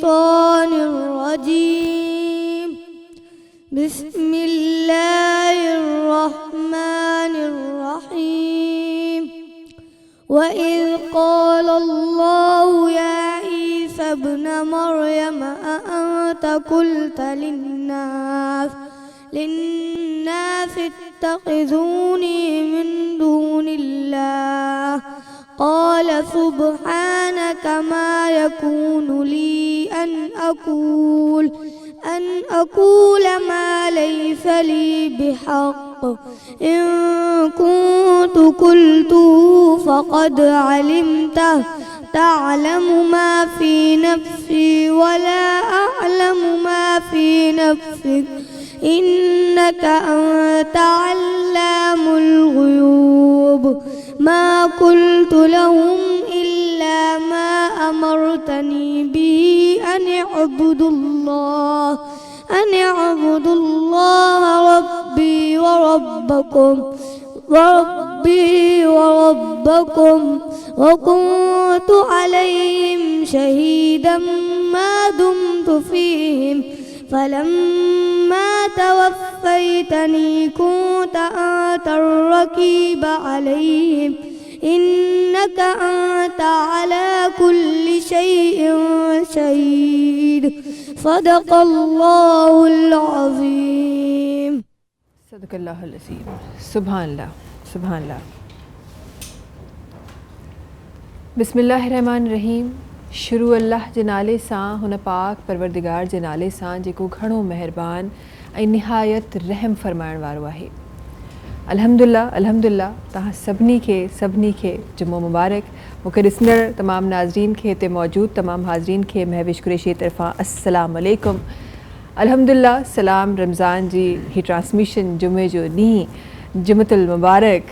الشيطان الرجيم. بسم الله الرحمن الرحيم. وإذ قال الله يا عيسى ابن مريم أأنت قلت للناس اتخذوني من دون الله قال سبحانك ما يكون لي أن أقول ما ليس لي بحق إن كنت قلته فقد علمته تعلم ما في نفسي ولا أعلم ما في نفسك إنك أنت علام الغيوب. ما قلت لهم إلا ما أمرتني به أن اعبدوا الله ربي وربكم وكنت عليهم شهيدا ما دمت فيهم فلما توفيتني كنت أنت الرقيب عليهم إنك أنت على كل شيء شهيد. صدق الله العظيم. صدق اللہ العظیم. سبحان اللہ سبحان اللہ. بسم اللہ الرحمن الرحیم. شروع اللہ जे नाले सां हुन पाक परवरदिगार जे नाले सां जेको घणो महिरबान ऐं निहायत रहम फरमाइण वारो आहे. अल्हम्दुलिल्लाह अल्हम्दुलिल्लाह. तव्हां सभिनी खे जुमो मुबारक. मूंखे ॾिसंदड़ तमामु नाज़रीन खे, हिते मौजूदु तमामु हाज़रीन खे महविश कुरैशी तरफ़ां अस्सलामु अलैकुम. अल्हम्दुलिल्लाह. सलाम रमज़ान जी ही ट्रांसमिशन जुमे जो ॾींहुं जुमतुल मुबारक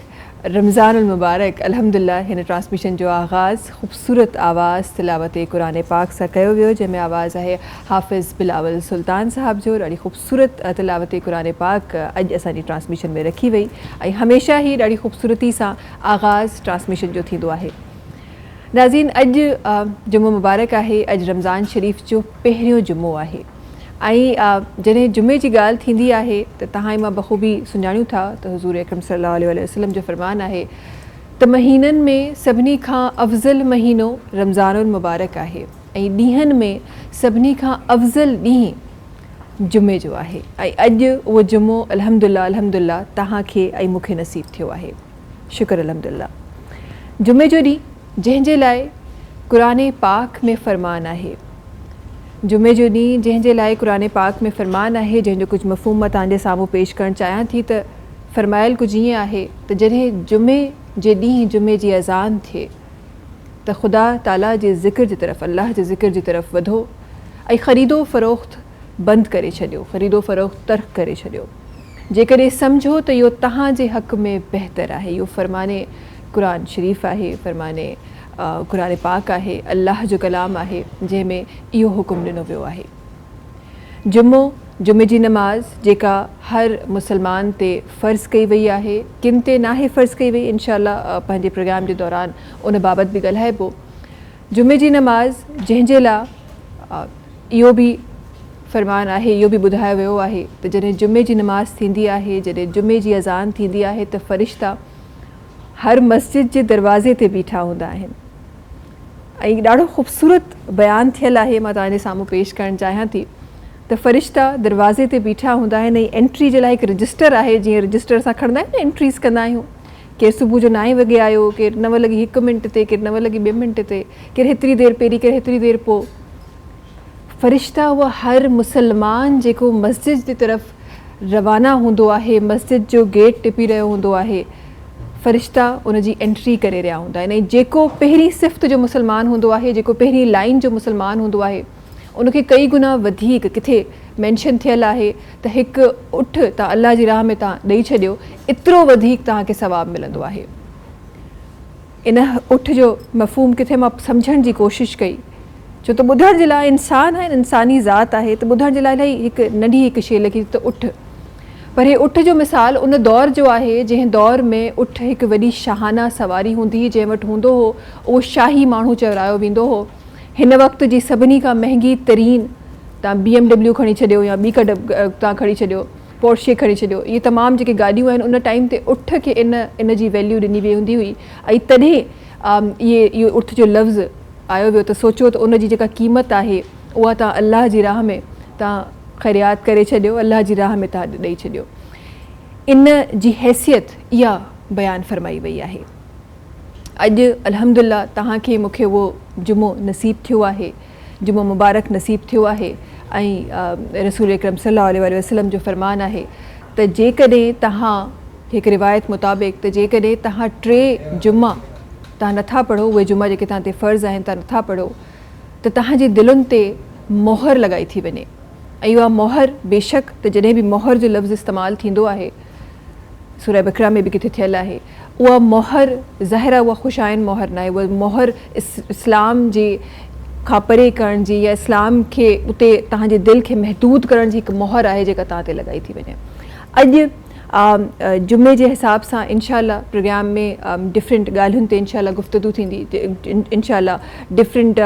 रमज़ानुल मुबारक. अल्हम्दुलिल्लाह. हिन ट्रांसमिशन जो आगाज़ ख़ूबसूरत आवाज़ तिलावत क़ुरान पाक सां कयो वियो, जंहिंमें आवाज़ आहे हाफ़िज़ बिलावल सुल्तान साहब जो. ॾाढी ख़ूबसूरत तिलावत क़ुरान पाक अॼु असांजी ट्रांसमिशन में रखी वई ऐं हमेशह ई ॾाढी ख़ूबसूरती सां आगाज़ ट्रांसमिशन जो थींदो आहे. नाज़रीन, अॼु जुमो मुबारक आहे. अॼु रमज़ान शरीफ़ जो पहिरियों जुमो आहे ऐं जॾहिं जुमे जी ॻाल्हि थींदी आहे त तव्हां मां बख़ूबी सुञाणियूं था त हुज़ूर अकरम सल्लल्लाहु अलैहि वसल्लम जो फ़रमान आहे त महीननि में सभिनी खां अफ़ज़ल महीनो रमज़ानुल मुबारक आहे ऐं ॾींहंनि में सभिनी खां अफ़ज़ल ॾींहुं जुमे जो आहे. ऐं अॼु उहो जुमो अल्हम्दुलिल्लाह अल्हम्दुलिल्लाह तव्हांखे ऐं मूंखे नसीब थियो आहे. शुक्र अल्हम्दुलिल्लाह. जुमे जो ॾींहुं जंहिंजे लाइ क़ुरान पाक में फ़रमान आहे, जुमे जो ॾींहुं जंहिंजे लाइ क़ुरान पाक में फ़रमान आहे, जंहिंजो कुझु मफ़हूम मां तव्हांजे साम्हूं पेश करणु चाहियां थी त फ़रमायल कुझु ईअं आहे त जॾहिं जुमे जे ॾींहुं जुमे जी अज़ान थिए त ख़ुदा ताला जे ज़िक्र जी तरफ़, अल्लाह जे ज़िक्र जी तरफ़ वधो ऐं ख़रीदो फ़रोख़्त बंदि करे छॾियो, ख़रीदो फ़रोख़्त तर्क करे छॾियो. जेकॾहिं सम्झो त इहो तव्हांजे हक़ में बहितर आहे. इहो फ़रमाने क़ुरान शरीफ़ आहे, फ़रमाने क़ुरान पाक आहे, अल्लाह जो कलाम आहे, जंहिंमें इहो हुकुम ॾिनो वियो आहे. जुमे जी नमाज़ जेका हर मुसलमान ते फ़र्ज़ु कई वई आहे, किन ते नाहे फ़र्ज़ु कई वई, इंशाअल्लाह पंहिंजे प्रोग्राम जे दौरान उन बाबति बि ॻाल्हाइबो. जुमे जी नमाज़ जंहिंजे लाइ इहो बि फ़रमान आहे, इहो बि ॿुधायो वियो आहे त जॾहिं जुमे जी नमाज़ थींदी आहे, जॾहिं जुमे जी अज़ान थींदी आहे त फ़रिश्ता हर मस्जिद जे दरवाज़े ते बीठा हूंदा आहिनि. ऐं ॾाढो ख़ूबसूरत बयानु थियलु आहे, मां तव्हांजे साम्हूं पेश करणु चाहियां थी त फ़रिश्ता दरवाज़े ते बीठा हूंदा आहिनि ऐं एंट्री जे लाइ हिकु रजिस्टर आहे. जीअं रजिस्टर असां खणंदा आहियूं न, एंट्रीज़ कंदा आहियूं. केरु सुबुह जो 9 वॻे आयो, केरु 9:01 ते, केरु 9:02 ते, केरु हेतिरी देरि पहिरीं, केरु हेतिरी देरि पोइ. फ़रिश्ता उहा हर मुसलमान जेको मस्जिद जी तरफ़ रवाना हूंदो आहे, मस्जिद जो गेट टिपी रहियो हूंदो आहे, फ़रिश्ता उनजी एंट्री करे रहिया हूंदा आहिनि. ऐं जेको पहिरीं सिफ़्त जो मुसलमान हूंदो आहे, जेको पहिरीं लाइन जो मुसलमान हूंदो आहे, उनखे कई गुना वधीक किथे मेंशन थियलु आहे त हिकु उठ तव्हां अल्लाह जी राह में तव्हां ॾेई छॾियो, एतिरो वधीक तव्हांखे सवाबु मिलंदो आहे. इन उठ जो मफ़हूम किथे मां सम्झण जी कोशिशि कई, छो त ॿुधण जे लाइ इंसानु आहे, इंसानी ज़ात आहे, त ॿुधण जे लाइ इलाही हिकु नंढी हिकु शइ लॻी त उठ. पर हे उठ जो मिसाल उन दौर जो आहे जंहिं दौर में उठ हिकु वॾी शाहाना सवारी हूंदी हुई, जंहिं वटि हूंदो हो उहो शाही माण्हू चवरायो वेंदो हो. हिन वक़्त जी सभिनी खां महांगी तरीन तव्हां BMW खणी छॾियो या ॿी का तव्हां खणी छॾियो, पोर्शे खणी छॾियो, इहे तमामु जेके गाॾियूं आहिनि उन टाइम ते उठ खे इन जी वैल्यू ॾिनी वई हूंदी हुई ऐं तॾहिं इहो उठ जो लफ़्ज़ आयो वियो त सोचो त उन जी जेका क़ीमत आहे उहा तव्हां अलाह जी राह में तव्हां ख़ैरियात करे छॾियो, अलाह जी राह में तव्हां ॾेई छॾियो। इन जी हैसियत इहा बयानु फरमाई वई आहे। अॼु अल्हम्दुलिल्लाह तव्हांखे मूंखे उहो जुमो नसीबु थियो आहे, जुमो मुबारक नसीबु थियो आहे ऐं रसूल अकरम सल्लल्लाहु अलैहि वसल्लम जो फ़रमान आहे त जेकॾहिं तव्हां हिकु रिवायत मुताबिक़ त जेकॾहिं तव्हां 3 जुमा तव्हां नथा पढ़ो, उहे जुमा जेके तव्हां ते फ़र्ज़ आहिनि तव्हां नथा पढ़ो त तव्हांजे दिलुनि ते मोहर लॻाई थी वञे ऐं उहा मोहर बेशक त जॾहिं बि मोहर जो लफ़्ज़ इस्तेमालु थींदो आहे, सूरह बकरा में बि किथे थियल आहे, उहा मोहर ज़ाहिर आहे उहा ख़ुशाइन मोहर न आहे, उहा मोहर इस्लाम जे खां परे करण जी या इस्लाम खे उते तव्हांजे दिलि खे महदूद करण जी हिकु मोहर आहे जेका तव्हां ते लॻाई थी वञे। अॼु जुमे जे हिसाब सां इंशाअल्लाह प्रोग्राम में डिफरेंट ॻाल्हियुनि ते इंशाअल्लाह गुफ़्तगू थींदी, इंशाअल्लाह डिफरेंट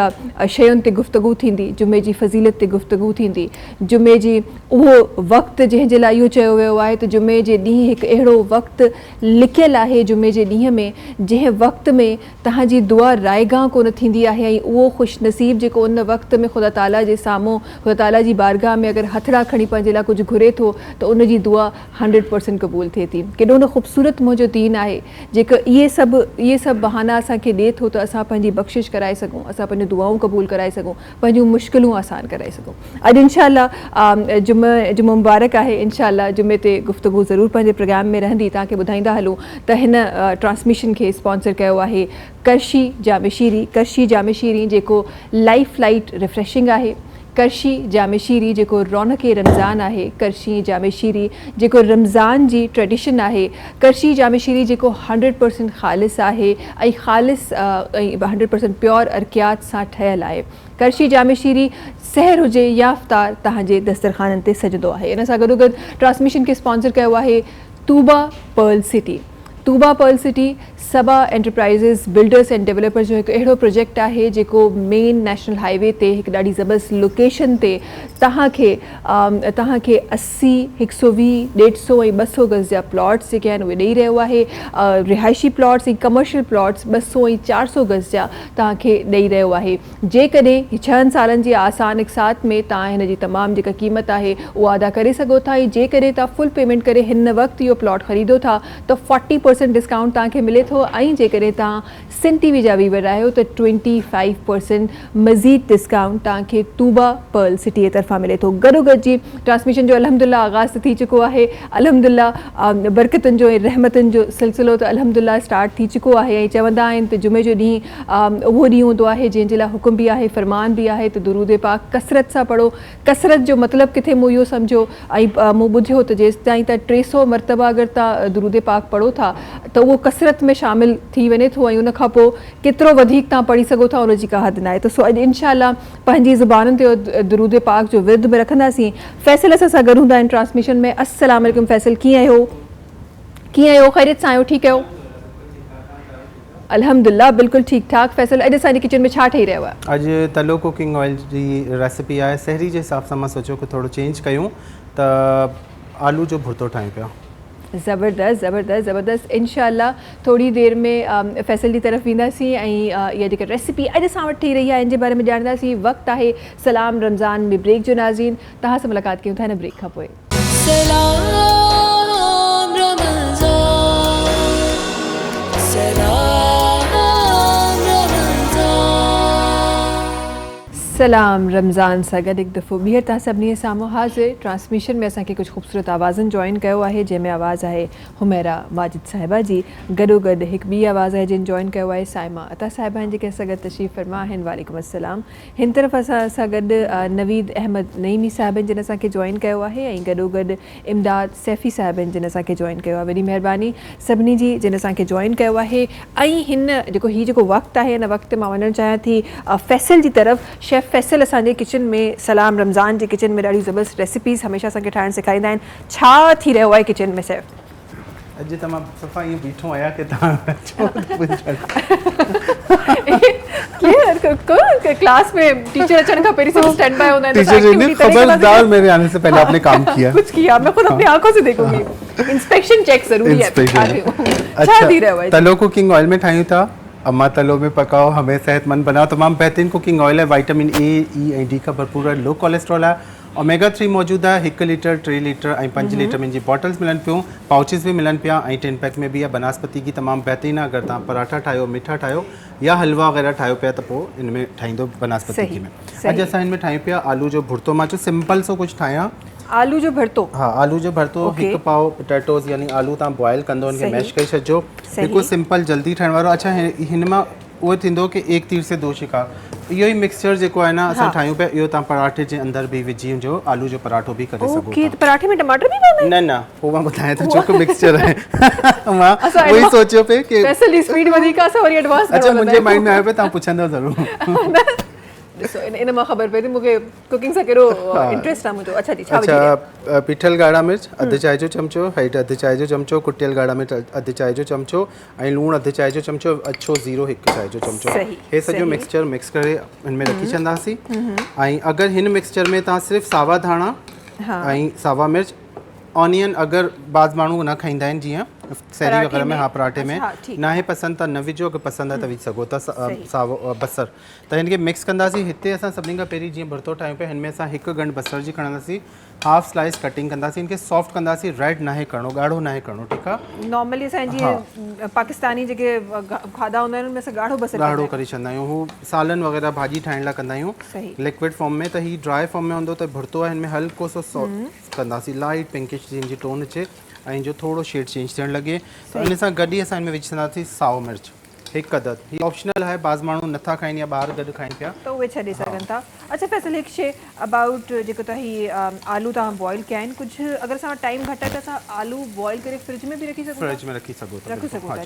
शयुनि ते गुफ़्तगू थींदी, जुमे जी फ़ज़ीलत ते गुफ़्तगू थींदी, जुमे जी उहो वक़्तु जंहिंजे लाइ इहो चयो वियो आहे त जुमे जे ॾींहुं हिकु अहिड़ो वक़्तु लिकियलु आहे जुमे जे ॾींहं में जंहिं वक़्त में तव्हांजी दुआ रायगाह कोन थींदी आहे ऐं उहो ख़ुशनसीब जेको उन वक़्त में ख़ुदा ताला जे साम्हूं ख़ुदा ताला जी बारगाह में अगरि हथड़ा खणी पंहिंजे लाइ कुझु घुरे थो त उन जी दुआ 100% क़बूल थिए थी। केॾो न ख़ूबसूरत मुंहिंजो दीन आहे जेको इहे सभु बहाना असांखे ॾिए थो त असां पंहिंजी बख़्शिश कराए सघूं, असां पंहिंजूं दुआऊं क़बूल कराए सघूं, पंहिंजूं मुश्किलूं आसान कराए सघूं। अॼु इंशाअल्लाह जुमो मुबारक आहे, इंशाअल्लाह जुमे ते गुफ़्तगू ज़रूरु पंहिंजे प्रोग्राम में रहंदी। तव्हांखे ॿुधाईंदा हलूं त हिन ट्रांसमिशन खे स्पॉन्सर कयो आहे करशी जामे शीरी। करशी जामे शीरी जेको लाइफ लाइट रिफ्रेशिंग आहे, करशी जामे शीरी जेको रौनक रमज़ान आहे, करशी जामे शीरी जेको रमज़ान जी ट्रेडिशन आहे, करशी जामे शीरी जेको 100% ख़ालिस आहे ऐं ख़ालिस ऐं 100% प्योर अर्कियात सां ठहियलु आहे। करशी जामे शीरी सहर हुजे या इफ्तार तव्हांजे दस्तरखाननि ते सजंदो आहे। इन सां गॾोगॾु ट्रांसमिशन खे स्पॉन्सर कयो आहे Tooba Pearl City. Tooba Pearl City Saba enterprises builders and developers जो हिकु अहिड़ो प्रोजेक्ट आहे जेको मेन नेशनल हाईवे ते हिकु ॾाढी ज़बरदस्त लोकेशन ते तव्हांखे 80, 120, 150 ऐं 200 गज़ जा प्लॉट्स जेके आहिनि उहे ॾेई रहियो आहे। रिहाइशी प्लॉट्स ऐं कमर्शियल प्लॉट्स 200 ऐं 400 गज़ जा तव्हांखे ॾेई रहियो आहे। जेकॾहिं 6 सालनि जी आसान इक़सात में तव्हां हिन जी तमामु जेका क़ीमत आहे उहा अदा करे सघो था ऐं जेकॾहिं तव्हां फुल पेमेंट करे हिन वक़्तु इहो प्लॉट ख़रीदो था त 40% डिस्काउंट तव्हांखे मिले थो ऐं जेकॾहिं तव्हां सिन टीवी जा व्यूवर आहियो त 25% मज़ीद डिस्काउंट तव्हांखे तूबा पर्ल सिटी जे तरफ़ां मिले थो। गॾोगॾु जी ट्रांसमिशन जो अल्हम्दुलिल्लाह आगाज़ थी चुको आहे। अल्हम्दुलिल्लाह बरकतुनि जो ऐं रहमतुनि जो सिलसिलो त अल्हम्दुलिल्लाह स्टार्ट थी चुको आहे ऐं चवंदा आहिनि त जुमे जो ॾींहुं उहो ॾींहुं हूंदो आहे जंहिंजे लाइ हुकुम बि आहे, फ़रमान बि आहे त दुरूद पाक कसरत सां पढ़ो। कसरत जो मतिलबु किथे मूं इहो सम्झो ऐं मूं ॿुधियो त जेसि ताईं त 300 मरतबा अगरि तव्हां दुरूद पाक पढ़ो था त उहो कसरत में शामिल थी वञे थो ऐं उनखां पोइ केतिरो वधीक तव्हां पढ़ी सघो था उनजी का हद न आहे। त सो अॼु इंशाअल्लाह पंहिंजी ज़ुबानुनि ते दुरूद पाक जो विर्द में रखंदासीं। फैसल असां सां गॾु हूंदा आहिनि ट्रांसमिशन में। अस्सलाम वालेकुम फैसल, कीअं आहियो? ख़ैरियत सां आहियो? ठीकु आहियो? अल्हम्दुलिल्लाह बिल्कुलु ठीकु ठाक। फैसल अॼु असांजे किचन में छा ठही रहियो आहे? अॼु तलो कुकिंग ऑयल जी रेसिपी आहे। सहरी जे हिसाब सां मां सोचियो कि थोरो चेंज कयूं त आलू जो भुर्तो ठाहियूं पिया। ज़बरदस्त। इंशाअल्लाह थोड़ी देर में फैसल की तरफ़ वेंदासीं ऐं इहा जेका रेसिपी अॼु असां वटि थी रही आहे इन जे बारे में ॼाणंदासीं। वक़्तु आहे सलाम रमज़ान में ब्रेक जो। नाज़रीन तव्हां सां मुलाक़ात कयूं था हिन ब्रेक खां पोइ। सलाम रमज़ान सां गॾु हिकु दफ़ो ॿीहर तव्हां सभिनी जे साम्हूं हाज़िर। ट्रांसमिशन में असांखे कुझु ख़ूबसूरत आवाज़नि जॉइन कयो आहे जंहिंमें आवाज़ आहे हुमैरा माजिद साहिबा जी। गॾोगॾु हिकु ॿी आवाज़ आहे जिन जॉइन कयो आहे साइमा अता साहिबा आहिनि जेके असां गॾु तशरीफ़ फरमा आहिनि। वालेकुम अस्सलाम। हिन तरफ़ असां सां गॾु नवीद अहमद नईमी साहिबनि जिन असांखे जॉइन कयो आहे ऐं गॾोगॾु इमदाद सैफ़ी साहिबनि जिन असांखे जॉइन कयो आहे। वॾी महिरबानी सभिनी जी जिन असांखे जॉइन कयो आहे। ऐं हिन जेको वक़्तु आहे हिन वक़्तु मां वञणु चाहियां थी फैसल जी तरफ़। शेफ़ फैसल असांजे किचन में सलाम रमज़ान जे किचन में ॾाढी ज़बरदस्त रेसिपीज़ हमेशह असांखे ठाहिणु सेखारींदा आहिनि। छा थी रहियो आहे किचन में सैफ़? अॼु त मां सफ़ा ईअं बीठो आहियां की तव्हां अचो क्लास में टीचर अचण खां पहिरीं सब स्टैंड बाय होना है। टीचर खबरदार मेरे आने से पहले आपने काम किया कुछ किया, मैं खुद अपनी आंखों से देखूंगी। इंस्पेक्शन चेक जरूरी है। अच्छा, तलो कुकिंग ऑयल में ठाहियूं था। अम्मा तलो में पकाओ, हमें सेहतमंद बनाओ। तमामु बहितरीन कुकिंग ऑयल है, विटामिन ए, ई ऐं डी का भरपूर है, लो कोलेस्ट्रॉल है, ओमेगा 3 मौजूद है। 1 लीटर 3 लीटर ऐं 5 लीटर में जी बॉटल्स मिलन पियूं, पाउचिस भी मिलन पिया ऐं 10 पैक में भी है। बनास्पति की तमामु बहितरीन है। अगर तव्हां पराठा ठाहियो, मिठा ठाहियो या हलवा वग़ैरह ठाहियो पिया त पोइ इन में ठाहींदो बनास्पति की में। अॼु असां हिन में ठाहियूं पिया आलू जो भुर्तो। मां चयो सिंपल सो कुझु ठाहियां। आलू जो भरतो? हाँ, आलू जो भरतो। हिकु पाव पोटैटोज़ यानी आलू तव्हां बॉयल कंदो, उनखे मैश करे छॾिजो। बिल्कुलु सिंपल जल्दी ठाहिण वारो। अच्छा, हिन मां उहो थींदो कि एक तीर से दो शिकार। इहो ई मिक्सचर जेको आहे न असां ठाहियूं पिया, इहो तव्हां पराठे जे अंदर भी विझी जो आलू जो पराठो भी करे सघो। ओके, तो पराठे में टमाटर भी पवंदा आहिनि? न पोइ मां ॿुधायां थो, छोकी मिक्सचर आहे। मां उहो ई सोचियो पिए कि स्पेशली स्पीड वधीक असां वरी एडवांस। अच्छा, मुंहिंजे माइंड में आयो पिए तव्हां पुछंदव ज़रूरु। ॾिसो इन मां ख़बर पए थी मूंखे कुकिंग सां कहिड़ो इंट्रेस्ट आहे मुंहिंजो। अच्छा जी, छा अच्छा, पीठल ॻाढ़ा मिर्च अधु चांहि जो चमचो, हेठि अधु चांहि जो चमचो, कुटियल ॻाढ़ा मिर्च अधु चांहि जो चमचो ऐं लूणु अधु चांहि जो चमचो, अछो ज़ीरो 1 चांहि जो चमचो। हे सॼो मिक्सचर मिक्स करे हिन में रखी छॾंदासीं। ऐं अगरि हिन मिक्सचर में तव्हां सिर्फ़ु सावा धाणा ऐं सावा मिर्च, ऑनियन अगर बाज़ माण्हू न खाईंदा आहिनि, जीअं सैरी वग़ैरह में, हाँ पराठे में ना है पसंद त न विझो, अगरि पसंद आहे त विझी सघो था सावो बसर। त हिनखे मिक्स कंदासीं। हिते असां सभिनी खां पहिरीं जीअं भरतो ठाहियूं पिया, हिन में असां 1 गंढ बसर जी खणंदासीं, हाफ स्लाइस कटिंग कंदासीं, इनखे सॉफ्ट कंदासीं। रेड ना है करणो, ॻाढ़ो ना है करणो, ठीकु आहे। नॉर्मली असां जीअं पाकिस्तानी जेके खाधा हूंदा आहिनि उनमें असां ॻाढ़ो बसर ॻाढ़ो करे छॾंदा आहियूं। हू सालन वग़ैरह भाॼी ठाहिण लाइ कंदा आहियूं लिक्विड फॉर्म में। त ही ड्राई फॉर्म में हूंदो त भरतो आहे, हिन में हल्को सो सॉफ्ट कंदासीं, लाइट पिंकिश जिनजी टोन अचे ऐं जो थोड़ो शेड चेंज थियण लॻे त इन सां गॾु ई असां हिन में विझी छॾंदासीं साओ मिर्च 1 अदद। ही ऑप्शनल है, बाज़ माण्हू नथा खाइनि या ॿार गॾु खाइनि पिया त उहे छॾे सघनि था। अच्छा फैसल, हिकु शइ अबाउट जेको तव्हां ही आलू तव्हां बॉइल कया आहिनि, कुझु अगरि असां टाइम घटि आहे त असां आलू बॉइल करे फ्रिज में बि रखी सघूं? फ्रिज में रखी सघो था,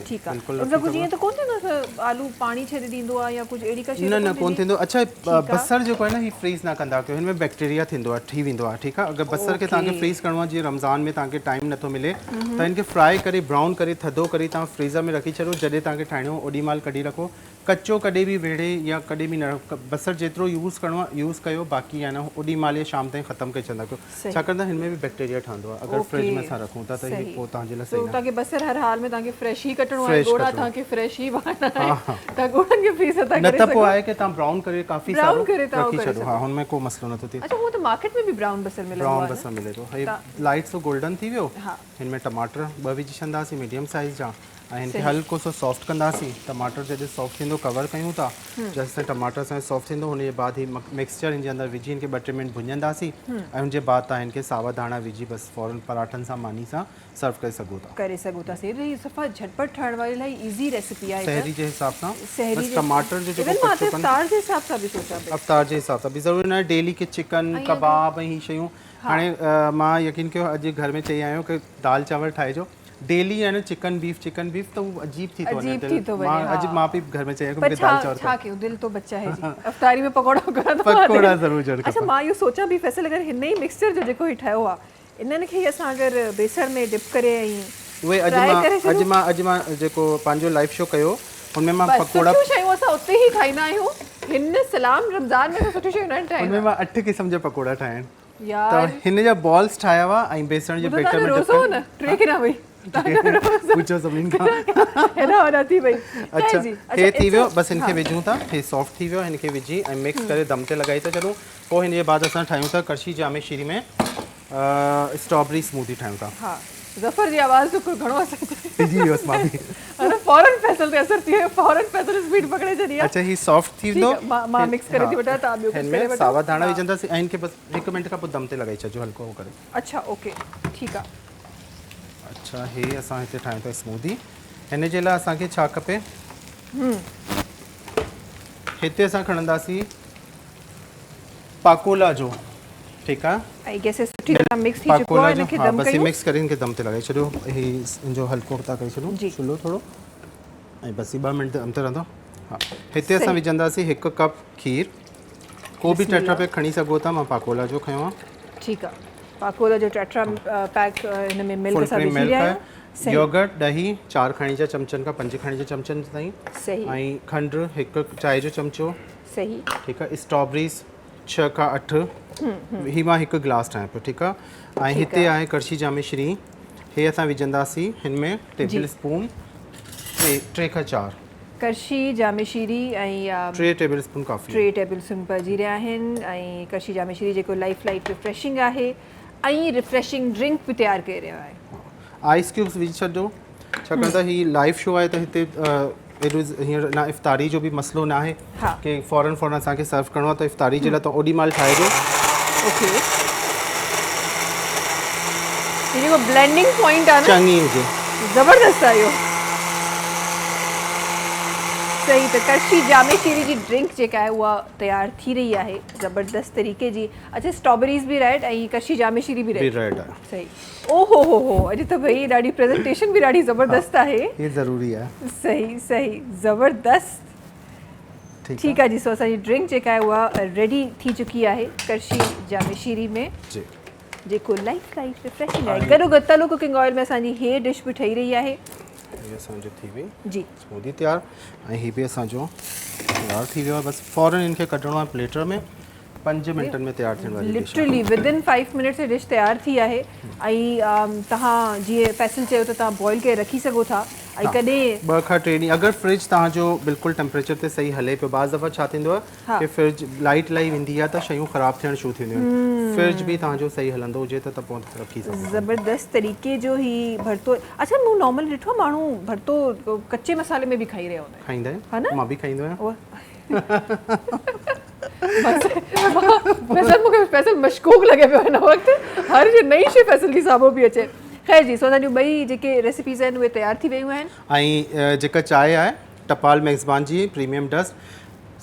ठीकु आहे। उनसां कुझु ईअं त कोन थींदो त आलू पाणी छॾे ॾींदो आहे या कुझु अहिड़ी का शइ? न कोन थींदो। अच्छा, बसर जेको आहे न ही फ्रीज़ न कंदा कयो, हिन में बैक्टीरिया थींदो आहे, थी वेंदो आहे, ठीकु आहे। अगरि बसर खे तव्हांखे फ्रीज़ करिणो आहे, जीअं रमज़ान में तव्हांखे टाइम नथो मिले, त हिनखे फ्राई करे ब्राउन करे थधो करे तव्हां फ्रीज़र में रखी छॾो। जॾहिं तव्हांखे ठाहिणो ओॾी महिल कढी रखो। कचो कॾहिं बि वेड़े या कॾहिं बि न, बसर जेतिरो यूज़ करिणो आहे यूज़ कयो, बाक़ी आहे न ओॾी महिल या शाम ताईं ख़तमु करे छॾंदा कयो, छाकाणि त हिन में बि बैक्टीरिया ठहंदो आहे। अगरि फ्रिज में असां रखूं था त ही पोइ तव्हांजे लाइ सही आहे। तव्हांखे बसर हर हाल में तव्हांखे फ्रेश ई कटणो आहे, ॻोड़ा तव्हांखे फ्रेश ई वाहना आहे, त ॻोड़नि खे फ्रीज़ था करे न त पोइ आहे कि तव्हां ब्राउन करे काफ़ी सारो रखी छॾो। हाँ, हुन में को मसलो नथो थिए। अच्छा, वो तो मार्केट में भी ब्राउन बसर मिले, ब्राउन बसर मिले थो। हे लाइट सो गोल्डन थी वियो। हिन में टमाटर 2 विझी छॾंदासीं मीडियम साइज़ जा ऐं हिनखे हल्को सो सॉफ्ट कंदासीं। टमाटर जॾहिं सॉफ्ट थींदो कवर कयूं था, जैसे टमाटर असांजो सॉफ्ट थींदो हुनजे बाद ही मिक्सचर हिन जे अंदरि विझी हिनखे 2-3 मिनट भुञंदासीं ऐं हुनजे बाद तव्हां हिनखे सावा धाणा विझी बसि फ़ौरन पराठनि सां मानी सां सर्व करे सघो था। सही सफ़ा झटपट ठहण वारी इलाही ईज़ी रेसिपी आहे। सहरी जे हिसाब सां बसि टमाटर जो जेको अफ्तार जे हिसाब सां बि सोचा, अफ्तार जे हिसाब सां बि ज़रूरी न आहे डेली के चिकन कबाब ऐं ही शयूं। हाणे मां यकीन कयो अॼु घर में चई आहियो कि दाल चांवर ठाहिजो, डेली आहे न चिकन बीफ त वो अजीब थी तो वञे। अॼु मां बि घर में चई कि दाल चांवर छा कयूं, दिल तो बच्चा है जी। अफ्तारी में पकोड़ा ज़रूर जड़। अच्छा, मां इहो सोचां बि फैसल, अगरि हिन ई मिक्सचर जो जेको ही ठाहियो आहे, इन्हनि खे असां अगरि बेसण में डिप करे ऐं उहे अॼु मां जेको पंहिंजो लाइव शो कयो हुनमें मां पकोड़ा शयूं असां उते ई ठाहींदा आहियूं। हिन सलाम रमज़ान में सुठी शयूं न ठाहींदा, हुनमें मां 8 क़िस्म जा पकोड़ा ठाहिया आहिनि त हिन जा बॉल्स ठाहिया हुआ ऐं बेसण जे बैटर में रोज़ो न ट्रे के ना भई पूछो सभिनी खां हेॾा वॾा थी वई। अच्छा, हे थी वियो, बसि हिनखे विझूं था, हे सॉफ्ट थी वियो, हिनखे विझी ऐं मिक्स करे दम ते लॻाई था छॾूं। पोइ हिन जे बाद असां ठाहियूं था कड़छी जामे शीरी में स्ट्रॉबेरी स्मूदी ठाहियूं था। हाँ, ज़फ़र जी आवाज़ जो घणो असर जी वियोसि मां बि। अरे फौरन फैसल ते असर थी वियो, फौरन फैसल स्पीड पकड़े छॾी। अच्छा, ही सॉफ्ट थी वेंदो, मां मिक्स करे थी वठां, तव्हां ॿियो हिन में सावा धाणा विझंदासीं ऐं हिनखे बसि 1 मिंट खां पोइ दम ते लॻाई छॾिजो हल्को हो करे। अच्छा, ओके, ठीकु आहे। अच्छा, हे असां हिते ठाहियूं था स्मूदी। हिन जे लाइ असांखे छा खपे, हिते असां खणंदासीं पाकोला जो, ठीकु आहे। आई गेस सुठी तरह मिक्स थी चुको आहे, इनखे दम बस मिक्स करे इनके दम ते लगाई छॾियो। ही इनजो हल्को था करे छॾियो चुल्हो थोरो ऐं बस 2 मिनट दम ते रहंदो। हाँ, हिते असां विझंदासीं 1 कप खीर। को बि टेट्रा पैक खणी सघो था, मां पाकोला जो खयो आहे। ठीकु आहे, पाकोला जो टेट्रा पैक हिन में मिल्क सां विझी रहिया योगर्ट ॾही 4 खाइणी जा चमचनि खां 5 खाइणी जा चमचनि ताईं सही ऐं खंडु 1 चांहि जो चमचो सही ठीकु आहे स्ट्रॉबेरीज़ 6 खां 8 ही मां 1 गिलास ठाहियां पियो ठीकु आहे ऐं हिते आहे कड़छी जामे श्री हे असां विझंदासीं हिन में टेबल स्पून 3 खां 4 करशी जामेशीरी ऐं 3 टेबल स्पून काफ़ी 3 टेबल स्पून पइजी रहिया आहिनि ऐं करशी जामेशीरी जेको लाइफ लाइट रिफ्रेशिंग आहे ऐं रिफ्रेशिंग ड्रिंक बि तयारु करे रहियो आहे आइस क्यूब्स विझी छॾिजो छाकाणि त हीउ लाइव शो आहे त हिते एॾो हींअर न इफ़्तारी जो बि मसइलो न आहे की फ़ौरन असांखे सर्व करिणो आहे त इफ़्तारी जे लाइ त ओॾी महिल ठाहिजो ओके जेको ब्लेंडिंग पॉइंट आहे न चङी हुजे ज़बरदस्त आहे इहो सही त करशी जामेशीरी जी ड्रिंक जेका आहे उहा तयारु थी रही आहे ज़बरदस्त तरीक़े जी अच्छा स्ट्रॉबेरीज़ बि रेड ऐं करशी जामेशीरी बि रेड आहे सही ओहो हो अॼु त भई ॾाढी प्रेज़ेंटेशन बि ॾाढी ज़बरदस्त आहे हे ज़रूरी आहे सही ज़बरदस्त ठीकु आहे जी सो असांजी ड्रिंक जेका आहे उहा रेडी थी चुकी आहे करशी जामेशीरी में जेको लाइट लाइट रिफ्रेशिंग आहे गॾोगॾु तलो कुकिंग ऑयल में असांजी हे डिश बि ठही रही आहे ये असांजो थी वई जी स्मूदी तयारु ऐं हीअ बि असांजो तयारु थी वियो आहे बसि फ़ौरन इनखे कढणो आहे प्लेटर में 5 मिंटनि में तयारु थियण वारी लिटरली विदिन 5 मिनट्स डिश तयारु थी आहे ऐं तव्हां जीअं फैसल चयो त तव्हां बॉइल करे रखी सघो था ऐं कॾहिं 2 खां 3 ॾींहं अगरि फ्रिज तव्हांजो बिल्कुलु टेम्परेचर ते सही हले पियो बाज़ दफ़ा छा थींदो आहे कि फ्रिज लाइट इलाही वेंदी आहे त शयूं ख़राबु थियणु शुरू थींदियूं आहिनि फ्रिज बि तव्हांजो सही हलंदो हुजे त पोइ रखी सघो ज़बरदस्त तरीक़े जो ही भरतो अच्छा मूं नॉर्मल ॾिठो माण्हू भरतो कचे मसाले में बि खाई रहिया हूंदा खाईंदा हा न आहिनि मां बि खाईंदो आहियां फैसल मूंखे फैसल मशकूक लॻे पियो हिन वक़्तु हर जो नई शइ फैसल जी साम्हूं पई अचे ख़ैर जी सो असांजूं ॿई जेके रेसिपीज़ आहिनि उहे तयारु थी वियूं आहिनि ऐं जेका चांहि आहे टपाल मेज़बान जी प्रीमियम डस्ट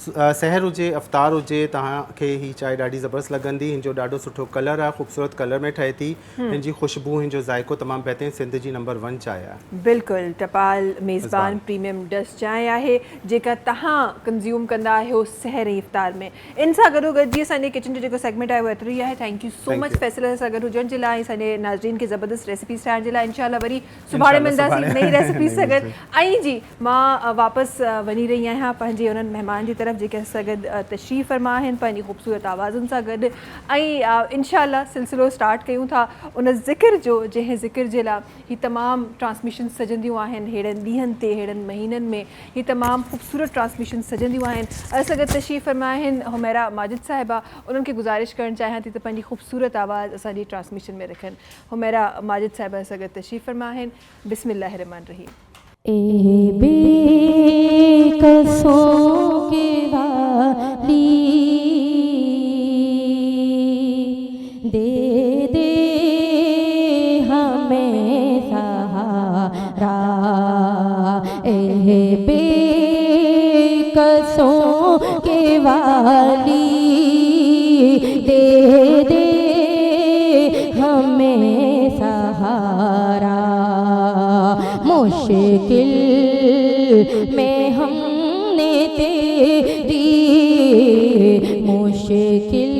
सहर हुजे अफ़्तार हुजे तव्हांखे हीअ चांहि ॾाढी ज़बरदस्त लॻंदी हिन जो ॾाढो सुठो कलर आहे ख़ूबसूरत कलर में ठहे थी हिन जी ख़ुशबू हिन जो ज़ाइक़ो तमामु बहितरीनु सिंध जी नंबर 1 चांहि आहे बिल्कुलु टपाल मेज़बान प्रीमियम डस्ट चांहि आहे जेका तव्हां कंज़्यूम कंदा आहियो सहर ऐं इफ़्तार में इन सां गॾोगॾु जी असांजे किचन जो जेको सेगमेंट आहे उहो एतिरो ई आहे thank you so much Faisal सां गॾु हुजण जे लाइ असांजे नाज़रीन खे ज़बरदस्त रेसिपीज़ ठाहिण जे लाइ इंशाल्लाह वरी सुभाणे मिलंदासीं नई रेसिपीज़ सां गॾु ऐं जी मां वापसि वञी रही आहियां पंहिंजे उन्हनि महिमान जी तरफ़ जेके असां गॾु तशरीफ़ फरमा आहिनि पंहिंजी ख़ूबसूरत आवाज़ुनि सां गॾु ऐं इंशाल्लाह सिलसिलो स्टार्ट कयूं था उन ज़िक्र जो जंहिं ज़िक्र जे लाइ हीअ तमामु ट्रांसमिशन सजंदियूं आहिनि अहिड़नि ॾींहंनि ते अहिड़नि महीननि में हीअ तमामु ख़ूबसूरत ट्रांसमिशन सजंदियूं आहिनि असां गॾु तशरीफ़ फरमा आहिनि हुमैरा माजिद साहिबा उन्हनि खे गुज़ारिश करणु चाहियां थी त पंहिंजी ख़ूबसूरत आवाज़ असांजी ट्रांसमिशन में रखनि हुमैरा माजिद साहिबा असां गॾु तशरीफ़ फरमा आहिनि बिस्मिल्लाहिर रहमान रहीम बेकसों के वाली दे दे हमें सहारा बेकसों के वाली दे दे हमें सहारा मुश्किल में हमने तेरी मुश्किल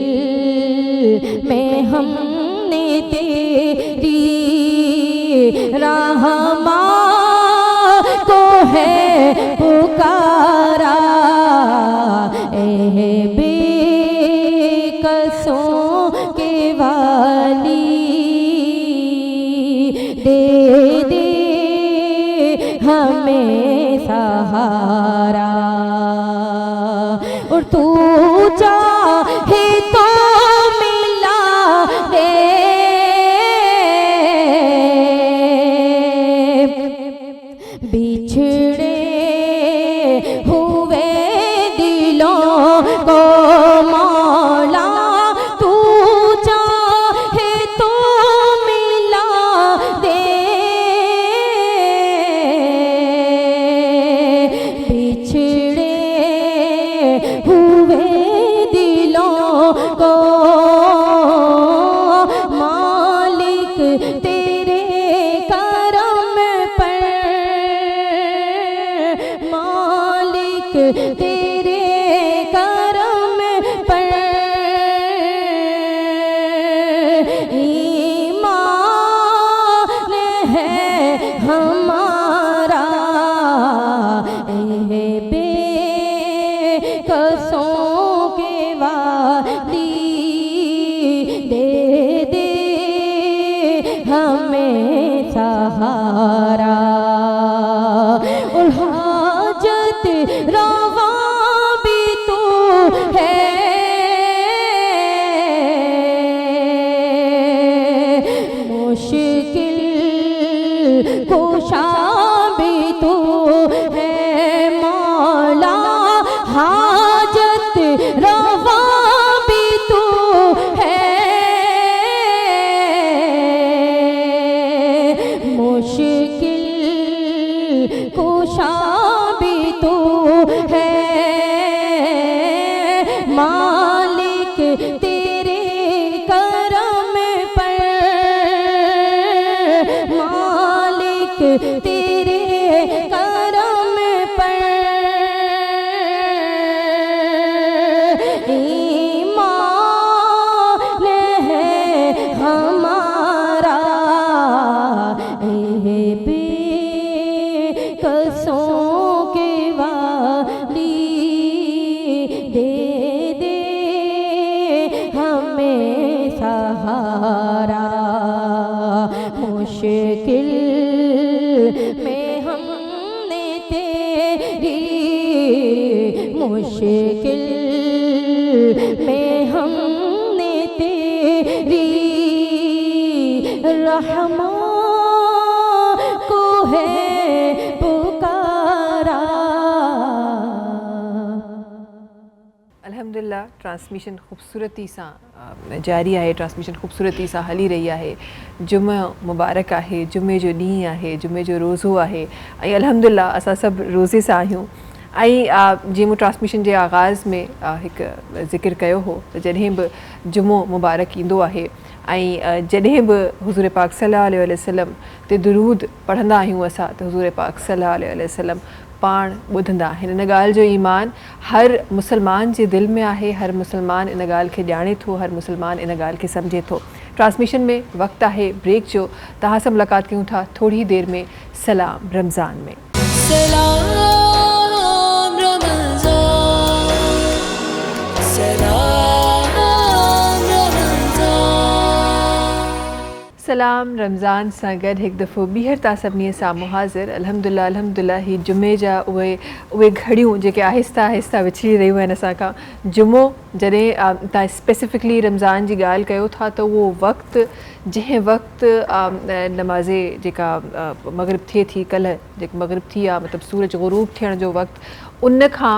में हमने तेरी रहमा को है पुकारा बेकसों के वाली दे दे हमें सहारा और तू चाहे तो मिला दे बिछड़े हुए दिलों को मौला तू चाहे तो मिला दे सहारा और हाजत रवा भी तू है, मुश्किल कुशा भी तू है मौला, हाजत रवा भी तू है, मुश्किल कुशा भी तू है, मालिक तेरे करम पर, मालिक तेरे करम पर ईमान है हमारा, बेकसों के वाली दे दे हमें सहारा, मुश्किल में हमने तेरी, मुश्किल में हमने तेरी रहमा को है पुकारा। अल्हम्दुलिल्लाह ट्रांसमिशन खूबसूरती सां जारी आहे, ट्रांसमिशन खूबसूरती सां हली रही आहे। जुमा मुबारक आहे, जुमे जो ॾींहुं आहे, जुमे जो रोज़ो आहे ऐं अल्हम्दुलिल्लाह असां सभु रोज़े सां आहियूं। ऐं जीअं मूं ट्रांसमिशन जे आगाज़ में हिकु ज़िक्र कयो हो त जॾहिं बि जुमो मुबारक ईंदो आहे ऐं जॾहिं बि हुज़ूर पाक सल्लल्लाहु अलैहि वसल्लम ते दुरूद पढ़ंदा आहियूं असां त हुज़ूर पाक सल्लल्लाहु अलैहि वसल्लम पाण ॿुधंदा। हिन ॻाल्हि जो ईमान हर मुसलमान जे दिलि में आहे, हर मुसलमान इन ॻाल्हि खे ॼाणे थो, हर मुसलमान इन ॻाल्हि खे सम्झे थो। ट्रांसमिशन में वक़्तु आहे ब्रेक जो, तव्हां सां मुलाक़ात कयूं था थोरी देरि में सलाम रमज़ान में। सलाम रमज़ान सां गॾु हिकु दफ़ो ॿीहर तव्हां सभिनी साम्हूं हाज़िर। अल्हम्दुलिल्लाह अल्हम्दुलिल्लाह ही जुमे जा उहे घड़ियूं जेके आहिस्ता आहिस्ता विछड़ी रहियूं आहिनि असां खां। जुमो जॾहिं तव्हां स्पेसिफिकली रमज़ान जी ॻाल्हि कयो था त उहो वक़्तु जंहिं वक़्तु नमाज़े जेका मग़रिब थिए थी, कल्ह जेकी मग़रिब थी आहे मतिलबु सूरज ग़ुरूब थियण जो वक़्तु, उन खां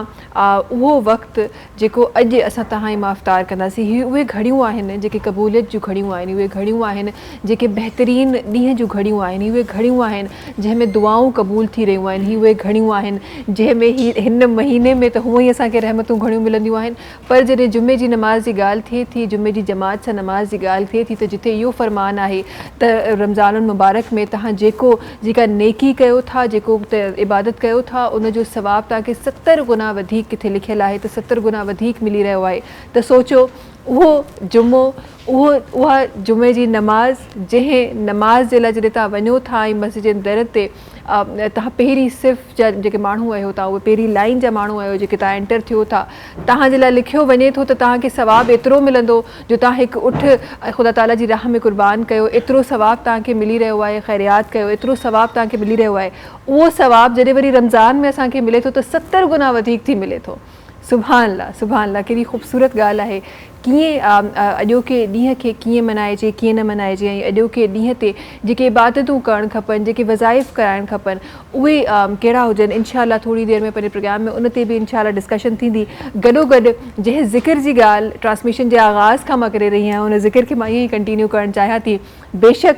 उहो वक़्तु जेको अॼु असां तव्हां ई मां इफ़्तार कंदासीं, ही उहे घड़ियूं आहिनि जेके क़बूलियत जूं घड़ियूं आहिनि, उहे घड़ियूं आहिनि जेके बहितरीन ॾींहं जूं घड़ियूं आहिनि, उहे घड़ियूं आहिनि जंहिंमें दुआऊं क़बूल थी रहियूं आहिनि, ही उहे घड़ियूं आहिनि जंहिंमें ही हिन महीने में त हूअं ई असांखे रहमतूं घणियूं मिलंदियूं आहिनि, पर जॾहिं जुमे जी नमाज़ जी ॻाल्हि थिए थी, जुमे जी जमात सां नमाज़ जी ॻाल्हि थिए थी, त जिथे इहो फ़रमान आहे त रमज़ानुल मुबारक में तव्हां जेका नेकी कयो था, जेको इबादत कयो था, उनजो सवाबु तव्हांखे 70 गुना वधीक किथे लिखियलु आहे, त 70 गुना वधीक मिली रहियो आहे। त सोचो उहो जुमो, उहा जुमे जी नमाज़, जंहिं नमाज़ जे लाइ जॾहिं तव्हां वञो था ऐं मस्जिद जे दर ते तव्हां पहिरीं सिर्फ़ जा जेके माण्हू आहियो था, उहे पहिरीं लाइन जा माण्हू आहियो जेके तव्हां एंटर थियो था, तव्हां जे लाइ लिखियो वञे थो त तव्हांखे सवाबु एतिरो मिलंदो जो तव्हां हिकु उठ ख़ुदा ताला जी राह में क़ुर्बान कयो, एतिरो सवाबु तव्हांखे मिली रहियो आहे, ख़ैरियात कयो, एतिरो सवाबु तव्हांखे मिली रहियो आहे। उहो सवाबु जॾहिं वरी रमज़ान में असांखे मिले थो त 70 गुना वधीक थी मिले थो। सुभान अल्लाह, सुभान अल्लाह, केॾी ख़ूबसूरत ॻाल्हि आहे। कीअं अॼोके ॾींहं खे कीअं मल्हाइजे, कीअं न मल्हाइजे, ऐं अॼोके ॾींहं ते जेके इबादतूं करणु खपनि, जेके वज़ाइफ़ कराइणु खपनि, उहे कहिड़ा हुजनि। इंशाअल्लाह थोरी देरि में पंहिंजे प्रोग्राम में उन ते बि इंशाअल्लाह डिस्कशन थींदी। गॾोगॾु जंहिं ज़िक्र जी ॻाल्हि ट्रांसमिशन जे आगाज़ खां मां करे रही आहियां, उन ज़िक्र खे मां ईअं ई कंटिन्यू करणु चाहियां थी। बेशक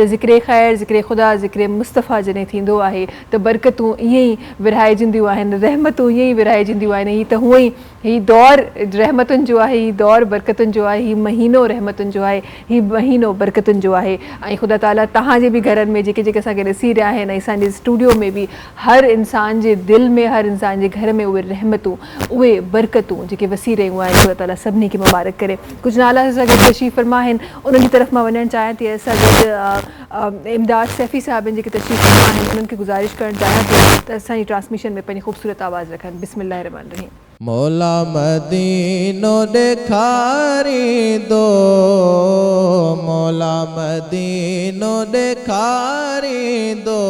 ज़िक्र ख़ैर, ज़िक्र ख़ुदा, ज़िक्र मुस्तफ़ा जॾहिं थींदो आहे त बरकतूं ईअं ई विरहाइजंदियूं आहिनि, रहमतूं ईअं ई विरहाइजंदियूं आहिनि। ही त हूअं ई ही दौर रहमतुनि जो आहे, ही दौर बरकतुनि जो आहे, ही महीनो रहमतुनि जो आहे, ही महीनो बरकतुनि जो आहे। ऐं ख़ुदा ताला तव्हांजे बि घरनि में जेके जेके असांखे ॾिसी रहिया आहिनि, ऐं असांजे स्टूडियो में बि हर इंसान जे दिलि में, हर इंसान जे घर में उहे रहमतूं, उहे बरकतूं जेके वसी रहियूं आहिनि, ख़ुदा ताला सभिनी खे मुबारक करे। कुझु नाला असां गॾु तशरीफ़ फरमा आहिनि, उन्हनि जी तरफ़ मां वञणु चाहियां थी। असां गॾु इमदाद सैफ़ी साहिब जेके तशरीफ़ फरमा आहिनि, उन्हनि खे गुज़ारिश करणु चाहियां थी त असांजी ट्रांसमिशन में पंहिंजी ख़ूबसूरत आवाज़ रखनि। बिस्मिल्लाहिर रहमानिर रहीम। मौला मदीनो ॾेखारी दो, मौला मौला मदीनो ॾेखारींदो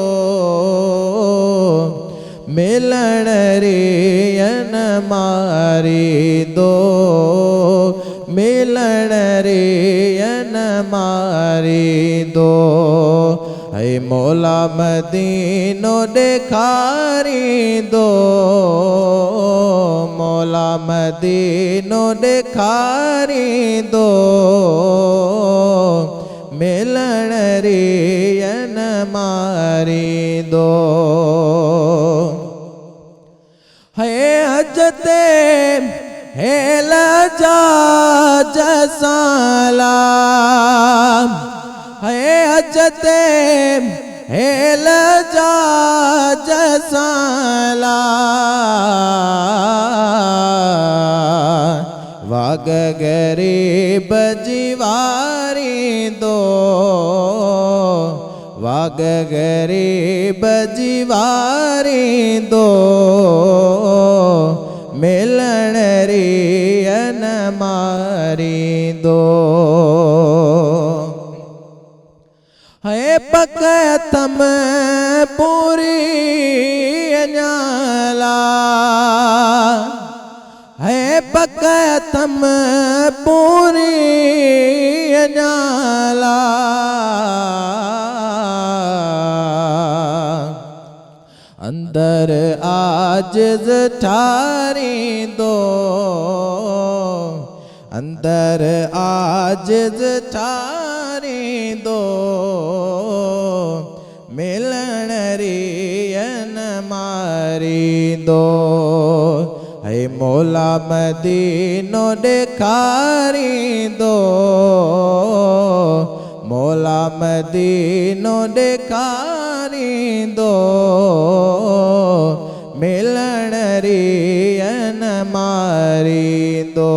मिलण रियन मारींदो मिलण रियन मारींदो ऐ मौला मदीनो ॾेखारींदो मौला मदीनो ॾेखारींदो मिलण रियन मारींदो है हज ते हेल जा जसाला है हज ते हेल जा जसाला वाग गरीब जीवारींदो वाग गरीब जीवारींदो मिलण रियन मारींदो है पक थम पूरी अञाला है पक थम पूरी अञाला अंदर आजिज़ ठारींदो अंदर आजिज़ ठारींदो मिलण रियन मारींदो ऐ मौला मदीनो ॾेखारींदो मौला मदीनो ॾेखारींदो मिलण रियन मारींदो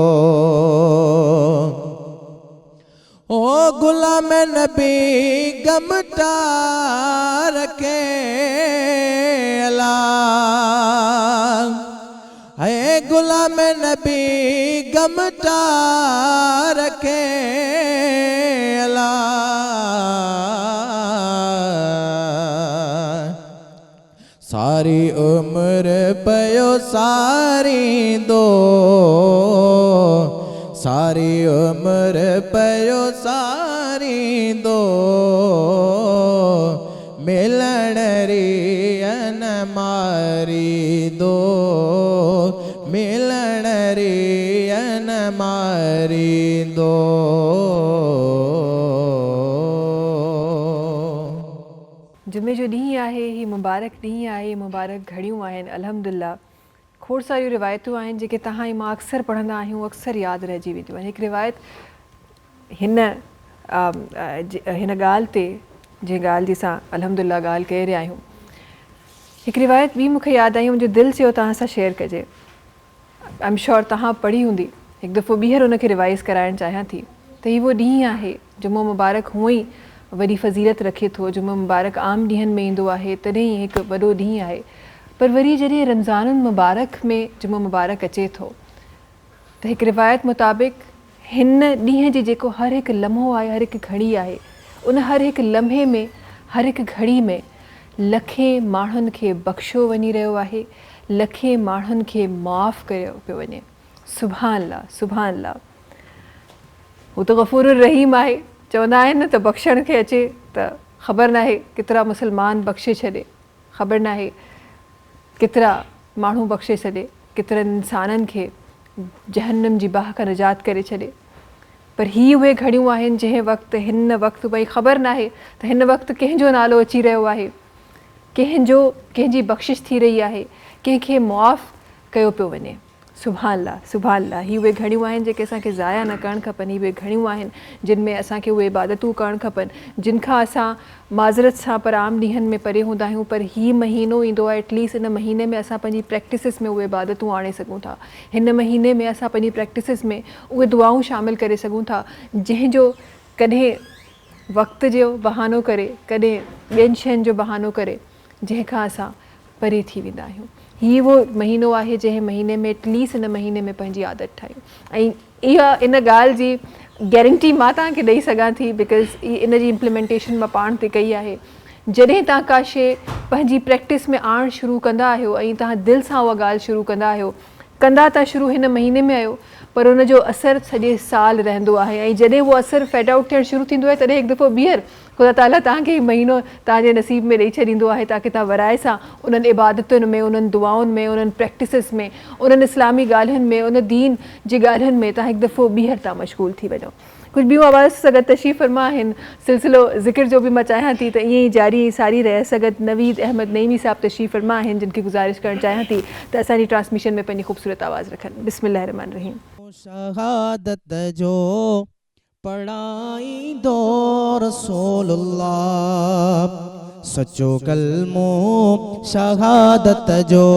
ओ गुलाम नबी गमटा रखे अला है गुलाम नबी गमटा रखे अला सारी उम्र पयो सारींदो सारी उम्र पयो सारींदो मिलण रियन मारींदो मिलण रियन मारींदो जुमे जो ॾींहुं आहे ही मुबारक ॾींहुं आहे मुबारक घड़ियूं आहिनि अल्हम्दुलिल्लाह खोड़ सारियूं रिवायतूं आहिनि जेके तव्हां ऐं मां अक्सर पढ़ंदा आहियूं अक्सर यादि रहिजी वेंदियूं आहिनि हिकु रिवायत हिन ॻाल्हि ते जंहिं ॻाल्हि जी असां अल्हम्दुलिल्लाह ॻाल्हि करे रहिया आहियूं हिकु रिवायत ॿी मूंखे यादि आई मुंहिंजो दिलि चयो तव्हां सां शेयर कजे आई एम श्योर तव्हां पढ़ी हूंदी हिकु दफ़ो ॿीहर उनखे रिवाइज़ कराइणु चाहियां थी त ही वो ॾींहुं आहे जुमो मुबारक हूअं ई वॾी फज़ीलत रखे थो जुमो मुबारक आम ॾींहंनि में ईंदो आहे तॾहिं हिकु वॾो ॾींहुं आहे पर वरी जॾहिं रमज़ानुल मुबारक में जुमो मुबारक अचे थो त हिकु रिवायत मुताबिक़ हिन ॾींहं जी जेको हर हिकु लम्हो आहे हर हिकु घड़ी आहे उन हर हिकु लम्हे में हर हिकु घड़ी में लखे माण्हुनि खे बख़्शो वञी रहियो आहे लखे माण्हुनि खे माफ़ कयो पियो वञे सुभान अल्लाह सुभान अल्लाह हू त गफ़ूरुर रहीम आहे चवंदा आहिनि न त बख़्शण खे अचे त ख़बर नाहे केतिरा मुस्लमान बख़्शे छॾे ख़बर नाहे केतिरा माण्हू बख़्शे छॾे केतिरनि इंसाननि खे जहन्नम जी बाह खां निजात करे छॾे पर ही उहे घड़ियूं आहिनि जंहिं वक़्तु हिन वक़्तु भई ख़बर नाहे त हिन वक़्तु कंहिंजो नालो अची रहियो आहे कंहिंजी बख़्शिश थी रही आहे कंहिंखे मुआफ़ कयो पियो वञे सुभान अल्लाह ही उहे घड़ियूं आहिनि जेके असांखे ज़ाया न करणु खपनि ही उहे घड़ियूं आहिनि जिन में असांखे उहे इबादतूं करणु खपनि जिन खां असां माज़रत सां पर आम ॾींहंनि में परे हूंदा आहियूं पर ही महीनो ईंदो आहे एटलीस्ट इन महीने में असां पंहिंजी प्रैक्टिसिस में उहे इबादतूं आणे सघूं था हिन महीने में असां पंहिंजी प्रैक्टिसिस में उहे दुआऊं शामिलु करे सघूं था जंहिंजो कॾहिं वक़्त जो बहानो करे कॾहिं ॿियनि शयुनि जो बहानो करे जंहिंखां असां परे थी वेंदा आहियूं ही वो महीनो आहे जंहिं महीने में एटलीस्ट इन महीने में पंहिंजी आदत ठाहियूं ऐं इहा इन ॻाल्हि जी गारंटी मां तव्हांखे ॾेई सघां थी बिकॉज़ इन जी इम्प्लीमेंटेशन मां पाण ते कई आहे। जॾहिं तव्हां का शइ पंहिंजी प्रैक्टिस में आणणु शुरू कंदा आहियो ऐं तव्हां दिलि सां उहा ॻाल्हि शुरू कंदा आहियो, कंदा था शुरू हिन महीने में आहियो पर उन जो असरु सॼे साल रहंदो आहे ऐं जॾहिं उहो असरु फेड आउट थियणु शुरू थींदो आहे तॾहिं हिकु दफ़ो ॿीहर ख़ुदा ताला तव्हांखे हीउ महीनो तव्हांजे नसीब में ॾेई छॾींदो आहे ताकी तव्हां वराए सां उन्हनि इबादतुनि में, उन्हनि दुआउनि में, उन्हनि प्रैक्टिसिस में, उन्हनि इस्लामी ॻाल्हियुनि में, उन दीन जी ॻाल्हियुनि में तव्हां हिकु दफ़ो ॿीहर तव्हां मशगूल थी वञो। कुझु ॿियूं आवाज़ सां गॾु तशरीफ़ फरमा आहिनि। सिलसिलो ज़िक्र जो बि मां चाहियां थी त ईअं ई जारी सारी रहे सघत। नवीद अहमद नईमी साहब तशरीफ़ फरमा आहिनि जिन खे गुज़ारिश करणु चाहियां थी त असांजी ट्रांसमिशन में पंहिंजी ख़ूबसूरत आवाज़ रखनि। बिस्मिल्लाह रहमान रहीम। शहादत जो पढ़ाईंदो रसूलुल्लाह, सचो कलमो शहादत जो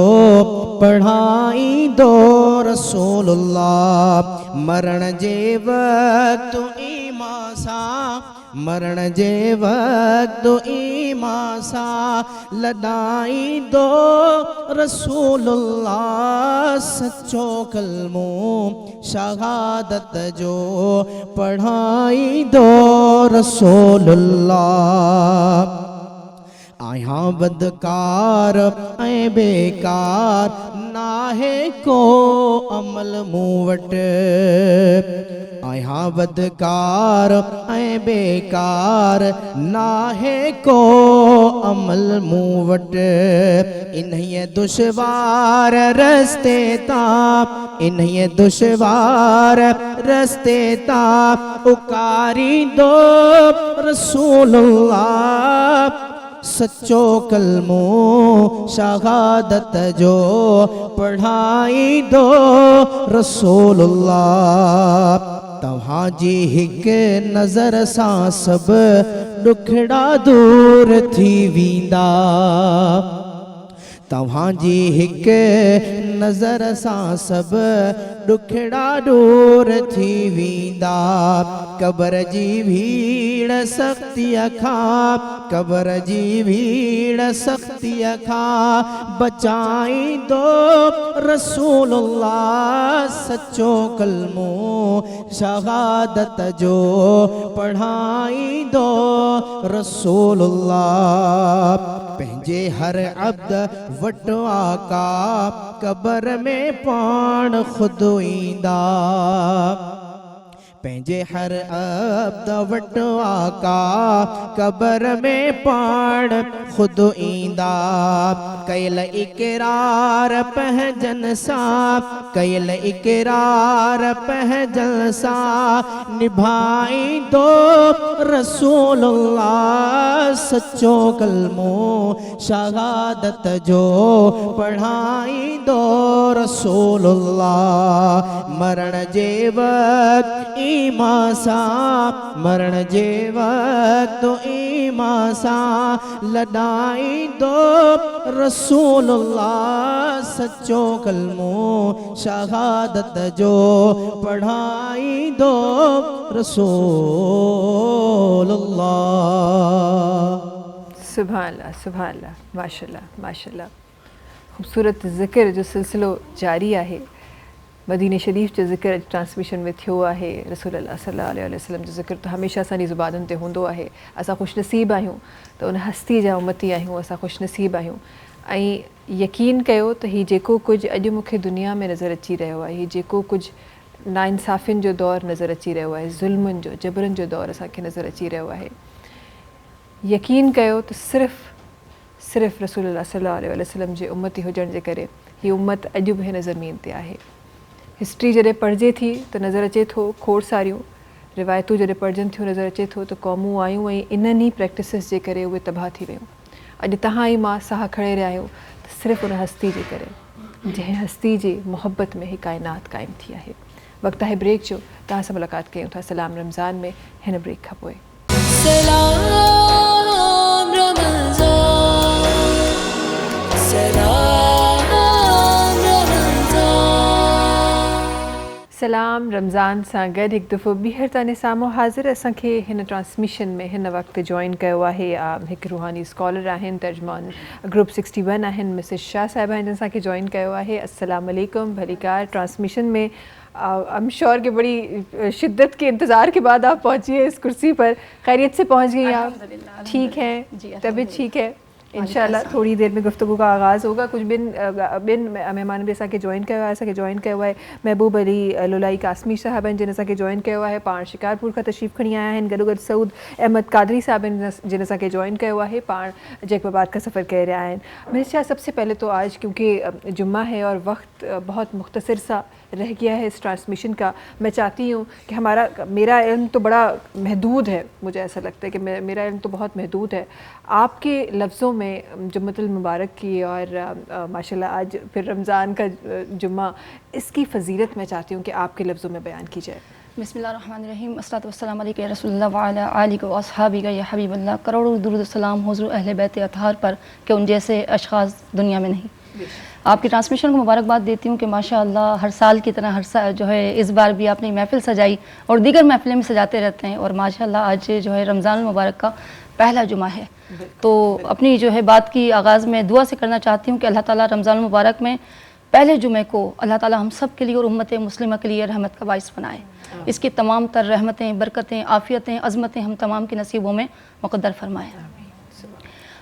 पढ़ाईंदो रसूलुल्लाह। मरण जे वक़्तु ईमान सां, मरण जे वक़्तु ईमान सां लॾाईंदो रसूलुल्लाह, सचो कलमो शहादत जो पढ़ाईंदो रसूलुल्लाह। आहियां बदकार ऐं बेकार नाहे को अमल मूं वटि, आहियां बदकार ऐं बेकार नाहे को अमल मूं वटि। इन्हीअ दुश्वार रस्ते तां, इन्हीअ दुश्वार रस्ते तां उकारींदो रसूलुल्लाह, सच्चो कलमो शहादत जो पढ़ाईंदो रसूलुल्लाह। तव्हांजी हिकु नज़र सां सभु ॾुखड़ा दूर थी वेंदा, तव्हांजी हिकु नज़र सां सभु ॾुखड़ा दूर थी वेंदा। क़बर जी भीड़ सख़्तीअ खां, क़बर जी भीड़ सख़्तीअ खां बचाईंदो रसूलुल्लाह, सचो कलमो शहादत जो पढ़ाईंदो रसूलुल्लाह। पंहिंजे हर अब्द वटि आका क़बर में पाण ख़ुदि ईंदा, पंहिंजे हर अब्द वटि आका क़बर में पाण ख़ुदि ईंदा। कयल इक़रार पंहिंजनि सां, कयल इक़रार पंहिंजनि सां निभाईंदो रसूलुल्लाह, सचो कलमो शहादत जो पढ़ाईंदो रसूलुल्लाह। मरण जे वक़्तु ईमान सां, मरण जे वक़्तु ईमान सां लॾाईंदो रसूलुल्लाह, सचो कलमो शहादत जो पढ़ाईंदो रसूलुल्लाह। सुभान अल्लाह, सुभान अल्लाह, माशाल्लाह माशाल्लाह। ख़ूबसूरत ज़िक्र जो सिलसिलो जारी आहे। मदीने शरीफ़ जो ज़िक्र ट्रांसमिशन में थियो आहे। रसूल अल्लाह सल्लल्लाहु अलैहि वसल्लम जो ज़िक्र त हमेशह असांजी ज़ुबानुनि ते हूंदो आहे। असां ख़ुशनसीब आहियूं त उन हस्ती जा उम्मती आहियूं, असां ख़ुशनसीब आहियूं। ऐं यकीन कयो त हीउ जेको कुझु अॼु मूंखे दुनिया में नज़र अची रहियो आहे, हीउ जेको कुझु नाइंसाफ़ियुनि जो दौरु नज़र अची रहियो आहे, ज़ुल्मनि जो, जबरनि जो दौरु असांखे नज़र अची रहियो आहे, यकीन कयो त सिर्फ़ रसूल अल्लाह सल्लल्लाहु अलैहि वसल्लम जे उम्मती हुजण जे करे हीअ उम्मत अॼु बि हिन ज़मीन ते आहे। हिस्ट्री जॾहिं पढ़िजे थी त नज़र अचे थो खोड़ सारियूं रिवायतूं जॾहिं पढ़जनि थियूं नज़र अचे थो त क़ौमूं आयूं ऐं इन्हनि ई प्रैक्टिसिस जे करे उहे तबाह थी वियूं। अॼु तव्हां ई मां साह खणे रहिया आहियूं त सिर्फ़ु उन हस्ती जे करे, जंहिं हस्ती जे मोहब्बत में ही काइनात क़ाइमु थी आहे। वक़्तु आहे ब्रेक जो, तव्हां सां मुलाक़ात कयूं था सलाम रमज़ान में हिन ब्रेक खां पोइ। सलाम रमज़ान, सलाम रमज़ान। सलाम रमज़ान सां गॾु हिकु दफ़ो ॿीहर तव्हांजे साम्हूं हाज़िर। असांखे हिन ट्रांसमिशन में हिन वक़्तु जॉइन कयो आहे हिकु रूहानी स्कॉलर आहिनि, तर्जमान ग्रुप 61 आहिनि, मिसिस शाह साहिबा जिन असांखे जॉइन कयो आहे। अस्सलाम वालेकुम, भलीकार। ट्रांसमिशन में ایم شور کہ بڑی شدت کے انتظار کے بعد آپ پہنچی ہیں اس کرسی پر. خیریت سے پہنچ گئی آپ؟ ٹھیک ہیں؟ طبیعت ٹھیک ہے؟ انشاءاللہ تھوڑی دیر میں گفتگو کا آغاز ہوگا. کچھ بن مہمان بھی کے جوائن کیا ہوا ہے. ایسا کہ جوائن کیا ہوا ہے محبوب علی لولائی قاسمی صاحب ہیں جن کے جوائن کیا ہوا ہے. پان شکارپور کا تشریف کھڑی آیا ہیں. گلوگل سعود احمد قادری صاحب ہیں جن کے جوائن کیا ہوا ہے. پان جیک باباد کا سفر کہہ رہے ہیں. میرے خیال سب سے پہلے تو آج کیونکہ جمعہ ہے اور وقت بہت مختصر سا رہ گیا ہے اس ٹرانسمیشن کا, میں چاہتی ہوں کہ میرا علم تو بڑا محدود ہے, مجھے ایسا لگتا ہے کہ میرا علم تو بہت محدود ہے. آپ کے لفظوں میں جمعۃ المبارک کی اور ماشاءاللہ آج پھر رمضان کا جمعہ, اس کی فضیلت میں چاہتی ہوں کہ آپ کے لفظوں میں بیان کی جائے. بسم اللہ الرحمن الرحیم. الصلاۃ والسلام علیک یا رسول اللہ وعلی آلک و اصحابک یا حبیب اللہ. کروڑوں درود و سلام حضور اہل بیت اطہار پر کہ ان جیسے اشخاص دنیا میں نہیں. آپ کی ٹرانسمیشن کو مبارکباد دیتی ہوں کہ ماشاءاللہ ہر سال کی طرح ہر سال جو ہے اس بار بھی آپ نے محفل سجائی اور دیگر محفلیں بھی سجاتے رہتے ہیں. اور ماشاءاللہ آج جو ہے رمضان المبارک کا پہلا جمعہ ہے, تو اپنی جو ہے بات کی آغاز میں دعا سے کرنا چاہتی ہوں کہ اللہ تعالیٰ رمضان المبارک میں پہلے جمعے کو اللہ تعالیٰ ہم سب کے لیے اور امت مسلمہ کے لیے رحمت کا باعث بنائے. اس کی تمام تر رحمتیں, برکتیں, عافیتیں, عظمتیں ہم تمام کے نصیبوں میں مقدر فرمائے.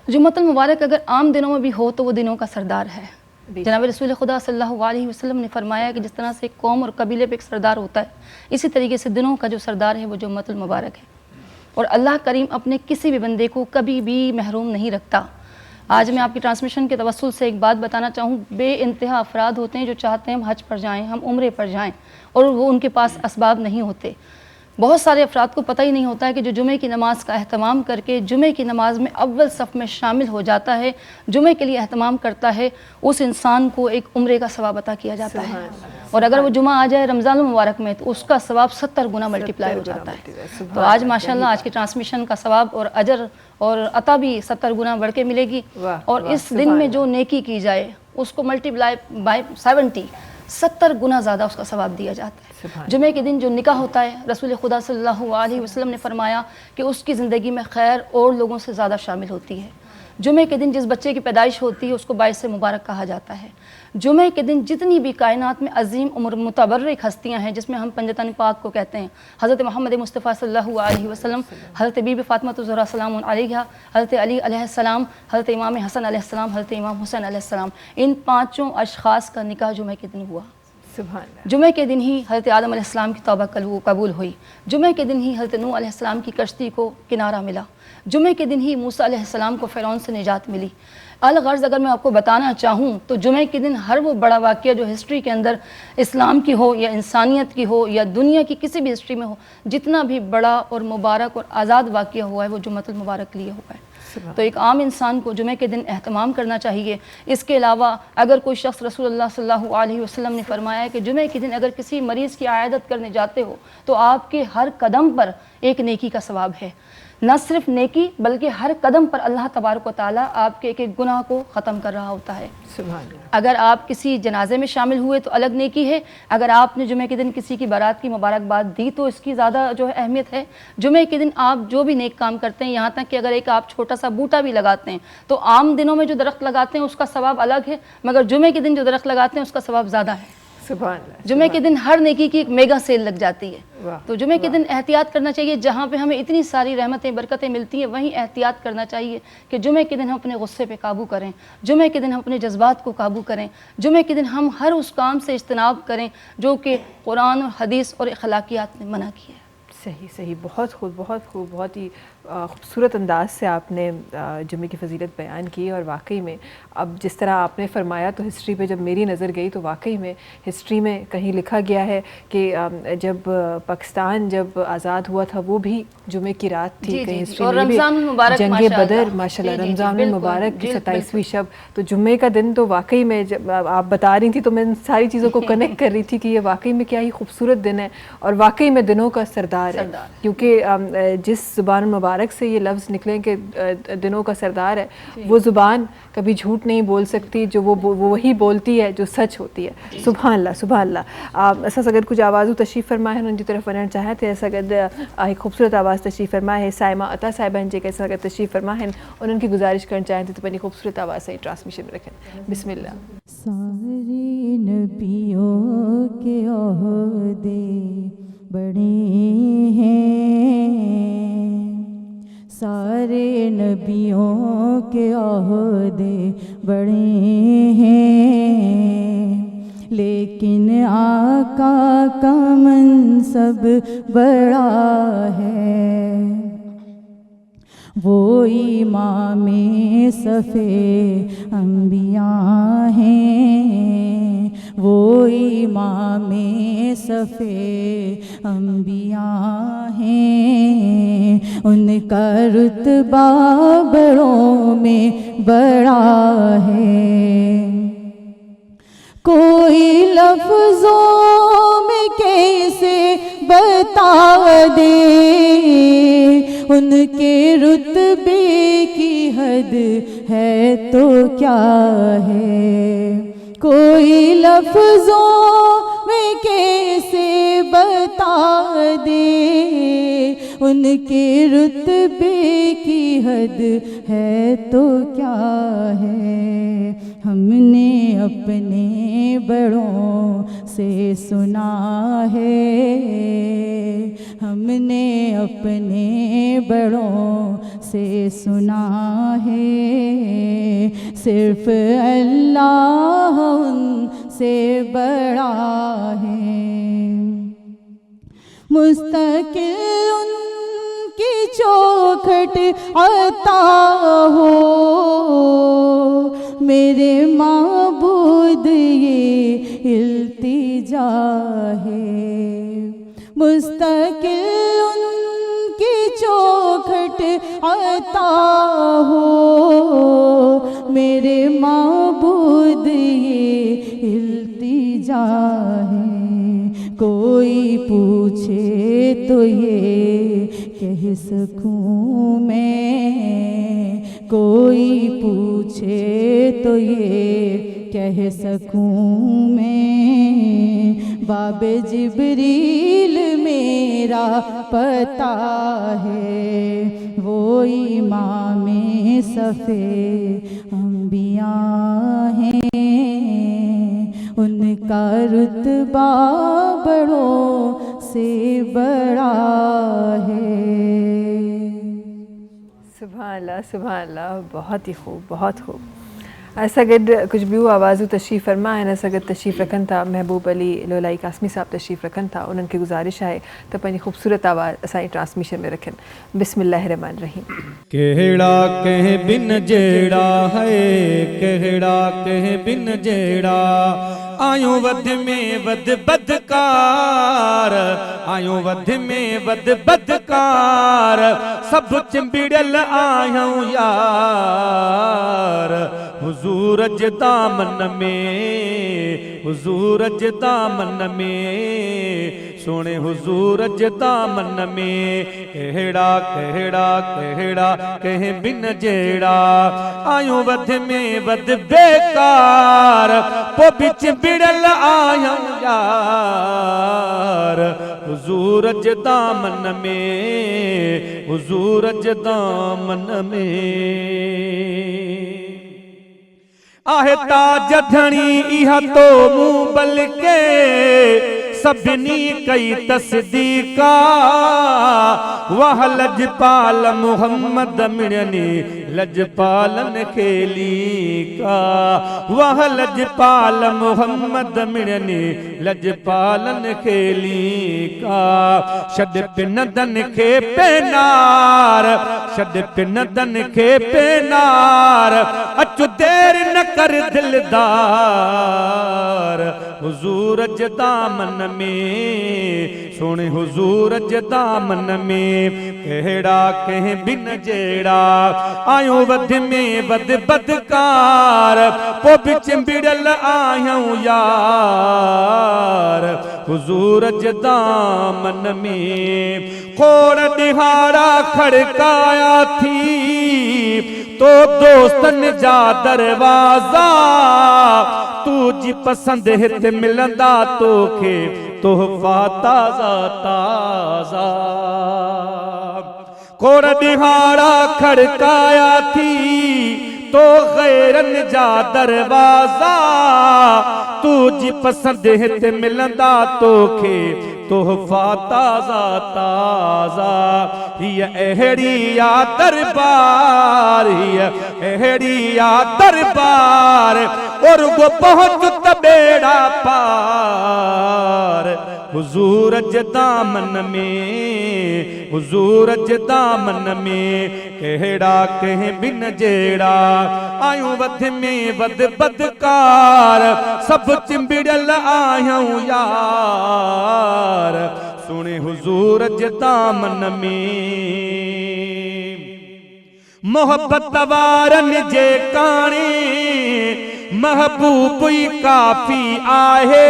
جمعۃ المبارک اگر عام دنوں میں بھی ہو تو وہ دنوں کا سردار ہے. جناب رسول خدا صلی اللہ علیہ وسلم نے فرمایا کہ جس طرح سے ایک قوم اور قبیلے پہ ایک سردار ہوتا ہے, اسی طریقے سے دنوں کا جو سردار ہے وہ جمعۃ المبارک ہے. اور اللہ کریم اپنے کسی بھی بندے کو کبھی بھی محروم نہیں رکھتا. آج میں آپ کی ٹرانسمیشن کے توسل سے ایک بات بتانا چاہوں, بے انتہا افراد ہوتے ہیں جو چاہتے ہیں ہم حج پر جائیں, ہم عمرے پر جائیں, اور وہ ان کے پاس اسباب نہیں ہوتے. بہت سارے افراد کو پتہ ہی نہیں ہوتا ہے کہ جو جمعے کی نماز کا اہتمام کر کے جمعے کی نماز میں اول صف میں شامل ہو جاتا ہے, جمعے کے لیے اہتمام کرتا ہے, اس انسان کو ایک عمرے کا ثواب عطا کیا جاتا ہے. اور اگر وہ جمعہ آ جائے رمضان المبارک میں تو اس کا ثواب 70 گنا ملٹیپلائی ہو جاتا ہے. تو آج ماشاءاللہ آج کی ٹرانسمیشن کا ثواب اور اجر اور عطا بھی 70 گنا بڑھ کے ملے گی. اور اس دن میں جو نیکی کی جائے اس کو ملٹیپلائی بائی 70 گنا زیادہ اس کا ثواب دیا جاتا ہے. جمعے کے دن جو نکاح ہوتا ہے, رسول خدا صلی اللہ علیہ وسلم نے فرمایا کہ اس کی زندگی میں خیر اور لوگوں سے زیادہ شامل ہوتی ہے. جمعے کے دن جس بچے کی پیدائش ہوتی ہے اس کو باعث مبارک کہا جاتا ہے. جمعے کے دن جتنی بھی کائنات میں عظیم عمر متبرک ہستیاں ہیں, جس میں ہم پنجتن پاک کو کہتے ہیں, حضرت محمد مصطفیٰ صلی اللہ علیہ وسلم, حضرت بی بی فاطمہ الزہرا سلام علیہا, حضرت علی علیہ السلام, حضرت امام حسن علیہ السلام, حضرت امام حسین علیہ السلام, ان 5 اشخاص کا نکاح جمعے کے دن ہوا. جمعے کے دن ہی حضرت آدم علیہ السلام کی توبہ قبول ہوئی. جمعے کے دن ہی حضرت نوح علیہ السلام کی کشتی کو کنارہ ملا. جمعے کے دن ہی موسیٰ علیہ السلام کو فرعون سے نجات ملی. الغرض اگر میں آپ کو بتانا چاہوں تو جمعے کے دن ہر وہ بڑا واقعہ جو ہسٹری کے اندر اسلام کی ہو یا انسانیت کی ہو یا دنیا کی کسی بھی ہسٹری میں ہو, جتنا بھی بڑا اور مبارک اور آزاد واقعہ ہوا ہے وہ جمعۃ المبارک لیے ہوا ہے. تو ایک عام انسان کو جمعے کے دن اہتمام کرنا چاہیے. اس کے علاوہ اگر کوئی شخص, رسول اللہ صلی اللہ علیہ وسلم نے فرمایا ہے کہ جمعے کے دن اگر کسی مریض کی عیادت کرنے جاتے ہو تو آپ کے ہر قدم پر ایک نیکی کا ثواب ہے. نہ صرف نیکی بلکہ ہر قدم پر اللہ تبارک و تعالیٰ آپ کے ایک ایک گناہ کو ختم کر رہا ہوتا ہے. اگر آپ کسی جنازے میں شامل ہوئے تو الگ نیکی ہے, اگر آپ نے جمعے کے دن کسی کی بارات کی مبارکباد دی تو اس کی زیادہ جو ہے اہمیت ہے. جمعے کے دن آپ جو بھی نیک کام کرتے ہیں, یہاں تک کہ اگر ایک آپ چھوٹا سا بوٹا بھی لگاتے ہیں تو عام دنوں میں جو درخت لگاتے ہیں اس کا ثواب الگ ہے, مگر جمعے کے دن جو درخت لگاتے ہیں اس کا ثواب زیادہ ہے. جمعے کے دن ہر نیکی کی ایک میگا سیل لگ جاتی ہے. تو جمعے کے دن احتیاط کرنا چاہیے. جہاں پہ ہمیں اتنی ساری رحمتیں برکتیں ملتی ہیں وہیں احتیاط کرنا چاہیے کہ جمعے کے دن ہم اپنے غصے پہ قابو کریں, جمعے کے دن ہم اپنے جذبات کو قابو کریں, جمعے کے دن ہم ہر اس کام سے اجتناب کریں جو کہ قرآن اور حدیث اور اخلاقیات نے منع کیا ہے. صحیح, بہت خوب, بہت ہی خوبصورت انداز سے آپ نے جمعے کی فضیلت بیان کی. اور واقعی میں اب جس طرح آپ نے فرمایا تو ہسٹری پہ جب میری نظر گئی تو واقعی میں ہسٹری میں کہیں لکھا گیا ہے کہ جب پاکستان جب آزاد ہوا تھا وہ بھی جمعے کی رات تھی. کہیں ہسٹری میں بھی جنگ بدر ماشاءاللہ رمضان المبارک کی 27ویں شب, تو جمعے کا دن تو واقعی میں جب آپ بتا رہی تھی تو میں ان ساری چیزوں کو کنیکٹ کر رہی تھی کہ یہ واقعی میں کیا ہی خوبصورت دن ہے اور واقعی میں دنوں کا سردار ہے. کیونکہ جس زبان مبارک سے یہ لفظ نکلیں کہ دنوں کا سردار ہے, وہ زبان کبھی جھوٹ نہیں بول سکتی, جو وہ وہی بولتی ہے جو سچ ہوتی ہے. سبحان اللہ, سبحان اللہ. ایسا اگر کچھ آوازوں تشریف فرما ہے ان کی طرف ونن چاہے تو ایسا اگر ایک خوبصورت آواز تشریف فرما ہے سائمہ عطا صاحبہ جی کیسا اگر تشریف فرما ہے ان کی گزارش کرنا چاہیں تو اپنی خوبصورت آواز سے ٹرانسمیشن میں رکھیں. بسم اللہ. नबियों के ओहदे बड़े हैं, सारे नबियों के ओहदे बड़े हैं, लेकिन आका का मनसब बड़ा है। वो इमाम सफ़े अंबिया हैं, वो इमाम सफ़े अंबिया हैं, उनका रुतबा बड़ों में बड़ा है। कोई लफ्ज़ों में कैसे बता दे उनके रुतबे की हद है तो क्या है। कोई लफ्ज़ों में कैसे बता दे उनके रुतबे की हद है तो क्या है। हमने अपने बड़ों से सुना है, हमने अपने बड़ों से सुना है, सिर्फ अल्लाह उनसे बड़ा है। मुस्तकिल उनकी चौखट अता हो, मेरे माबूद ये इल्तिजा है। मुस्तकिल उनकी चौखट अता हो, मेरे माबूद ये इल्तिजा है। कोई पूछे तो ये कह सकूं मैं, कोई पूछे तो ये कह सकूं मैं, बाबे जिब्रील मेरा पता है। वो इमाम सफ़े अंबिया हैं, उनका रुतबा बड़ों से बड़ा है। सुभान अल्लाह, बहुत ही खूब, बहुत खूब। सगद कुछ भी आवाज़ तशरीफ़ फरमा है न सगद तशरीफ़ रखन था महबूब अली लोलाई कासमी साहब तशरीफ़ रखन था। उनकी गुजारिश है तो पंहिंजी ख़ूबसूरत आवाज़ असांजी ट्रांसमिशन में रखन। बिस्मिल्लाहिर्रहमानिर्रहीम। केड़ा कह बिन जेड़ा है, केड़ा कह बिन जेड़ा, आयो वध में वध बदकार, आयो वध में वध बदकार, सब चिंबिड़ल आयूं यार। हुजूर ज दामन में, हुजूर ज दामन में, सोने हुजूर ज दामन में, कहड़ा कहड़ा कहड़ा कह बिन जेड़ा, आयो वध में वध बेकार, पो बिच बिड़ल आयूं यार। हुजूर ज दामन में, हुजूर ज दामन में, आहे ताज धणी इहा तो मुँह बल्कि सभिनी कई तस्दीका, वाह लजपाल मुहम्मद मिणनी लजपालन खेली का, वाह लजपाल मुहम्मद मिणनी लजपालन खेली का। छॾ पिनदन खे पेनार, छॾ पिनदन खे पेनार, अचु देर न कर दिलदार। हुजूर ज दामन में, सोने हुजूर ज दामन में, कहड़ा कह बिन जेड़ा, आयो वध में वध बदकार, पो बिच बिड़ल आयूं यार। हुजूर ज दामन में खोड़ दिहाड़ा खड़काया थी, तो दोस्तन जा दरवाजा, तुझी पसंद हित मिलंदा तोखे तोहफा ताज़ा ताज़ा। खोड़ दिहाड़ा खड़काया थी, तो गैरन जा दरवाजा, तू जी पसंद हिते मिलंदा तोखे तोहफ़ा ताज़ा ताज़ा हीअ अहिड़ी या दरबार हीअ अहिड़ी या दरबार और वो पहुँच त बेड़ा पार हुजूर जे दामन में हुजूर जे दामन में कहिड़ा कंहिं बिन जहिड़ा आयूं वध में वध बदकार सभु चिंबिड़ियल आहियूं यार सुणे हुजूर जे दामन में मोहब्बत वारनि जे काणे महबूब ई काफ़ी आहे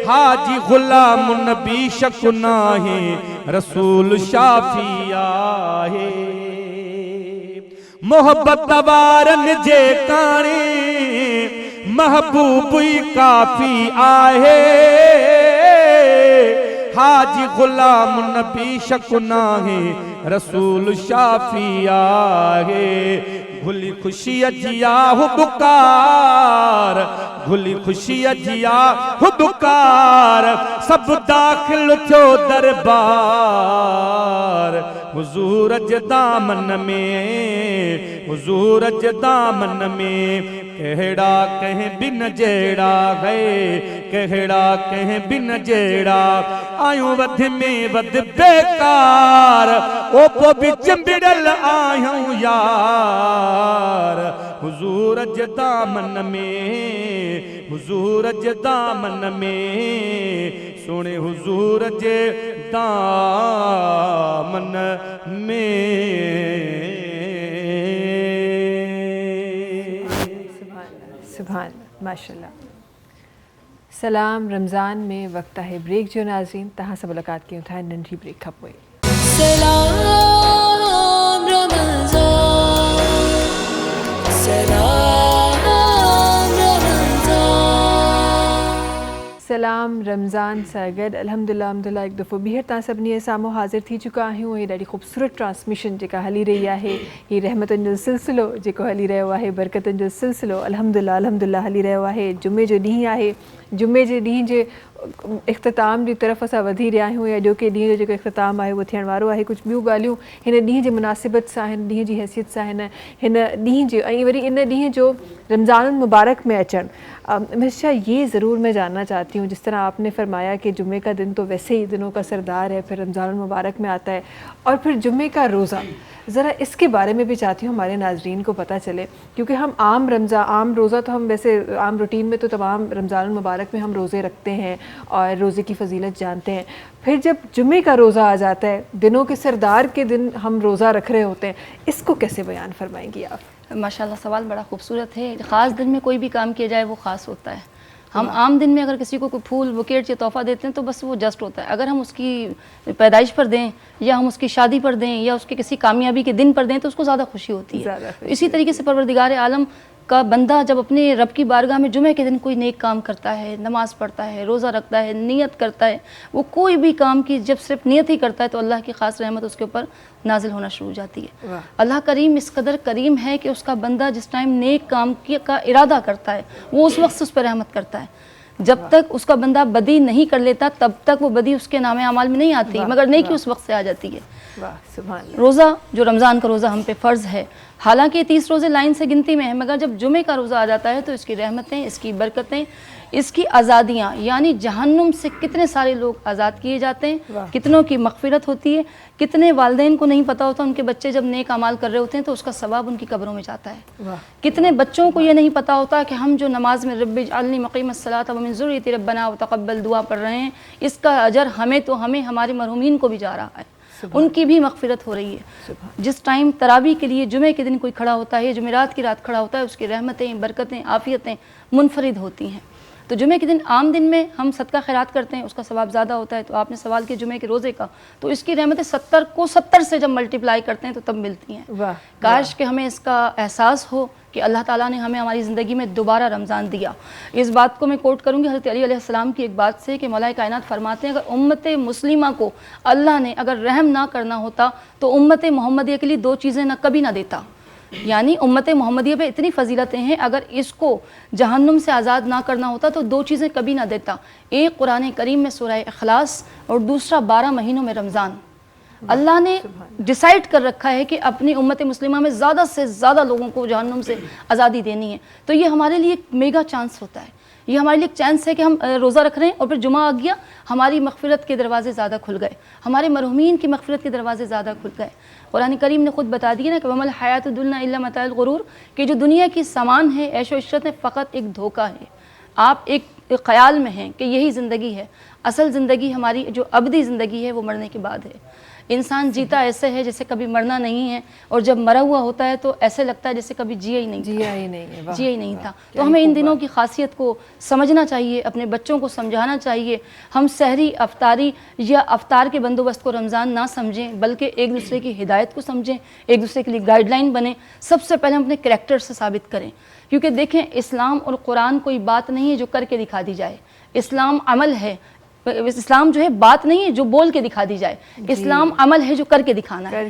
हाजी गुलाम नबी शक नाहे रसूल शाफी आहे मोहब्बत वारनि जे काणे महबूब ई काफ़ी आहे हाजी गुलाम नबी शक नाहे रसूल शाफी आहे घुली खुशी जिया हो बुकार घुली खुशी जिया हो बुकार सब दाखिल थो दरबार हुजूर जे दामन में हुजूर जे दामन में कहिड़ा कंहिं बिन जहिड़ा है कहिड़ा कंहिं बिन जहिड़ा आयूं वध में वध बेकार ओ पो बि चिंबिड़ियल आहियूं यार हुजूर जे दामन में हुजूर जे दामन में सुणे हुजूर जे दामन में सुभान माशाल्लाह सलाम रमज़ान में वक्त है ब्रेक जो नाज़रीन तहां से मुलाकात की था नंढी ब्रेक खा पोइ सलाम रमज़ान सलाम रमज़ान सलाम रमज़ान सां गॾु अल्हम्दुलिल्लाह हिकु दफ़ो ॿीहर तव्हां सभिनी जे साम्हूं हाज़िर थी चुका आहियूं हीअ ॾाढी ख़ूबसूरत ट्रांसमिशन जेका हली रही आहे हीअ रहमतुनि जो सिलसिलो जेको हली रहियो आहे बरकतुनि जो सिलसिलो अल्हम्दुलिल्लाह हली रहियो आहे जुमे जो ॾींहुं आहे जुमे जे ॾींहं जे इख़्तिताम जी तरफ़ असां वधी रहिया आहियूं या ॼोके ॾींहं जो जेको इख़्तिताम आहे उहो थियण वारो आहे कुझु ॿियूं ॻाल्हियूं हिन ॾींहं जी मुनासिबत सां हिन ॾींहं जी हैसियत सां हिन ॾींहं जो ऐं वरी इन ॾींहं जो रमज़ान मुबारक में अचणु हमेशा ये ज़रूर मैं जानना चाहती हूँ जिस तरह आपने फरमाया कि जुमे का दिन तो वैसे ही दिनों का सरदार है फिर रमज़ान मुबारक में आता है और फिर जुमे का रोज़ा ज़रा इसके बारे में भी चाहती हूँ हमारे नाज़रीन को पता चले क्योंकि हम आम रोज़ा तो हम वैसे आम रूटीन में तो तमाम रमज़ान मुबारक में हम रोज़े रखते हैं और रोज़े की फ़जीलत जानते हैं फिर जब जुमे का रोज़ा आ जाता है दिनों के सरदार के दिन हम रोज़ा रख रहे होते हैं इसको कैसे बयान फरमाएंगी आप माशाल्लाह सवाल बड़ा खूबसूरत है ख़ास दिन में कोई भी काम किया जाए वो ख़ास होता है हम आम दिन में अगर किसी को कोई फूल बुकेट या तोहफ़ा देते हैं तो बस वो जस्ट होता है अगर हम उसकी पैदाइश पर दें या हम उसकी शादी पर दें या उसके किसी कामयाबी के दिन पर दें तो उसको ज़्यादा खुशी होती है इसी तरीके से परवरदिगार आलम का बंदा जब अपने रब की बारगाह में जुमे के दिन कोई नेक काम करता है नमाज पढ़ता है रोज़ा रखता है नियत करता है वो कोई भी काम की जब सिर्फ नियत ही करता है तो अल्लाह की ख़ास रहमत उसके ऊपर नाजिल होना शुरू हो जाती है अल्लाह करीम इस कदर करीम है कि उसका बंदा जिस टाइम नेक काम का इरादा करता है वो उस वक्त उस पर रहमत करता है जब तक उसका बंदा बदी नहीं कर लेता तब तक वो बदी उसके नामे अमाल में नहीं आती मगर नेकी उस वक्त से आ जाती है रोज़ा जो रमज़ान का रोज़ा हम पे फ़र्ज़ है हालांकि 30 रोज़े लाइन से गिनती में है मगर जब जुमे का रोज़ा आ जाता है तो इसकी रहमतें इसकी बरकतें इसकी आज़ादियाँ यानी जहन्नुम से कितने सारे लोग आज़ाद किए जाते हैं कितनों की मग़फ़िरत होती है कितने वालिदैन को नहीं पता होता उनके बच्चे जब नेक अमाल कर रहे होते हैं तो उसका सवाब उनकी कब्रों में जाता है कितने बच्चों को ये नहीं पता होता कि हम जो नमाज में रब्बि जअलनी मुक़ीमस्सलात व मिन ज़ुर्रियती रब्बना व तक़ब्बल दुआ पढ़ रहे हैं इसका अजर हमें तो हमें हमारे मरहूमीन को भी जा रहा है उनकी भी मग़फ़िरत हो रही है जिस टाइम तरावी के लिए जुमे के दिन कोई खड़ा होता है जुमेरात की रात खड़ा होता है उसकी रहमतें बरकतें आफ़ियतें मुनफरिद होती हैं तो जुमे के दिन आम दिन में हम सदका खैरात करते हैं उसका सवाब ज़्यादा होता है तो आपने सवाल किया जुमे के रोज़े का तो इसकी रहमतें 70 से जब मल्टीप्लाई करते हैं तो तब मिलती हैं काश कि हमें इसका एहसास हो कि अल्लाह ताला ने हमें हमारी ज़िंदगी में दोबारा रमज़ान दिया इस बात को मैं कोट करूँगी हज़रत अली अलैहिस्सलाम की एक बात से कि मौला कायनात फरमाते हैं अगर उम्मत मुस्लिमा को अल्लाह ने अगर रहम ना करना होता तो उम्मत मोहम्मदिया के लिए 2 चीज़ें ना कभी ना देता یعنی امت محمدیہ پہ اتنی فضیلتیں ہیں، اگر اس کو جہنم سے آزاد نہ کرنا ہوتا تو دو چیزیں کبھی نہ دیتا، ایک قرآن کریم میں سورہ اخلاص اور دوسرا 12 مہینوں میں رمضان۔ اللہ نے ڈیسائیڈ کر رکھا ہے کہ اپنی امت مسلمہ میں زیادہ سے زیادہ لوگوں کو جہنم سے آزادی دینی ہے، تو یہ ہمارے لیے ایک میگا چانس ہوتا ہے، یہ ہمارے لیے ایک چانس ہے کہ ہم روزہ رکھ رہے ہیں اور پھر جمعہ آ گیا، ہماری مغفرت کے دروازے زیادہ کھل گئے، ہمارے مرحومین کی مغفرت کے دروازے زیادہ کھل گئے۔ قرآن کریم نے خود بتا دیا نا کہ وَمَا الْحَيَاةُ الدُّنْيَا إِلَّا مَتَاعُ الْغُرُورِ، کہ جو دنیا کی سامان ہے، عیش و عشرت ہے، فقط ایک دھوکہ ہے، آپ ایک خیال میں ہیں کہ یہی زندگی ہے، اصل زندگی ہماری جو ابدی زندگی ہے وہ مرنے کے بعد ہے۔ انسان جیتا ایسے ہے جیسے کبھی مرنا نہیں ہے، اور جب مرا ہوا ہوتا ہے تو ایسے لگتا ہے جیسے کبھی جیا ہی نہیں تھا۔ تو ہمیں ان دنوں کی خاصیت کو سمجھنا چاہیے، اپنے بچوں کو سمجھانا چاہیے۔ ہم سحری، افطاری یا افطار کے بندوبست کو رمضان نہ سمجھیں، بلکہ ایک دوسرے کی ہدایت کو سمجھیں، ایک دوسرے کے لیے گائیڈ لائن بنیں۔ سب سے پہلے ہم اپنے کریکٹر سے ثابت کریں، کیونکہ دیکھیں اسلام اور قرآن کوئی بات نہیں ہے جو کر کے دکھا دی جائے، اسلام عمل ہے۔ اسلام جو ہے بات نہیں ہے جو بول کے دکھا دی جائے، اسلام عمل ہے جو کر کے دکھانا ہے۔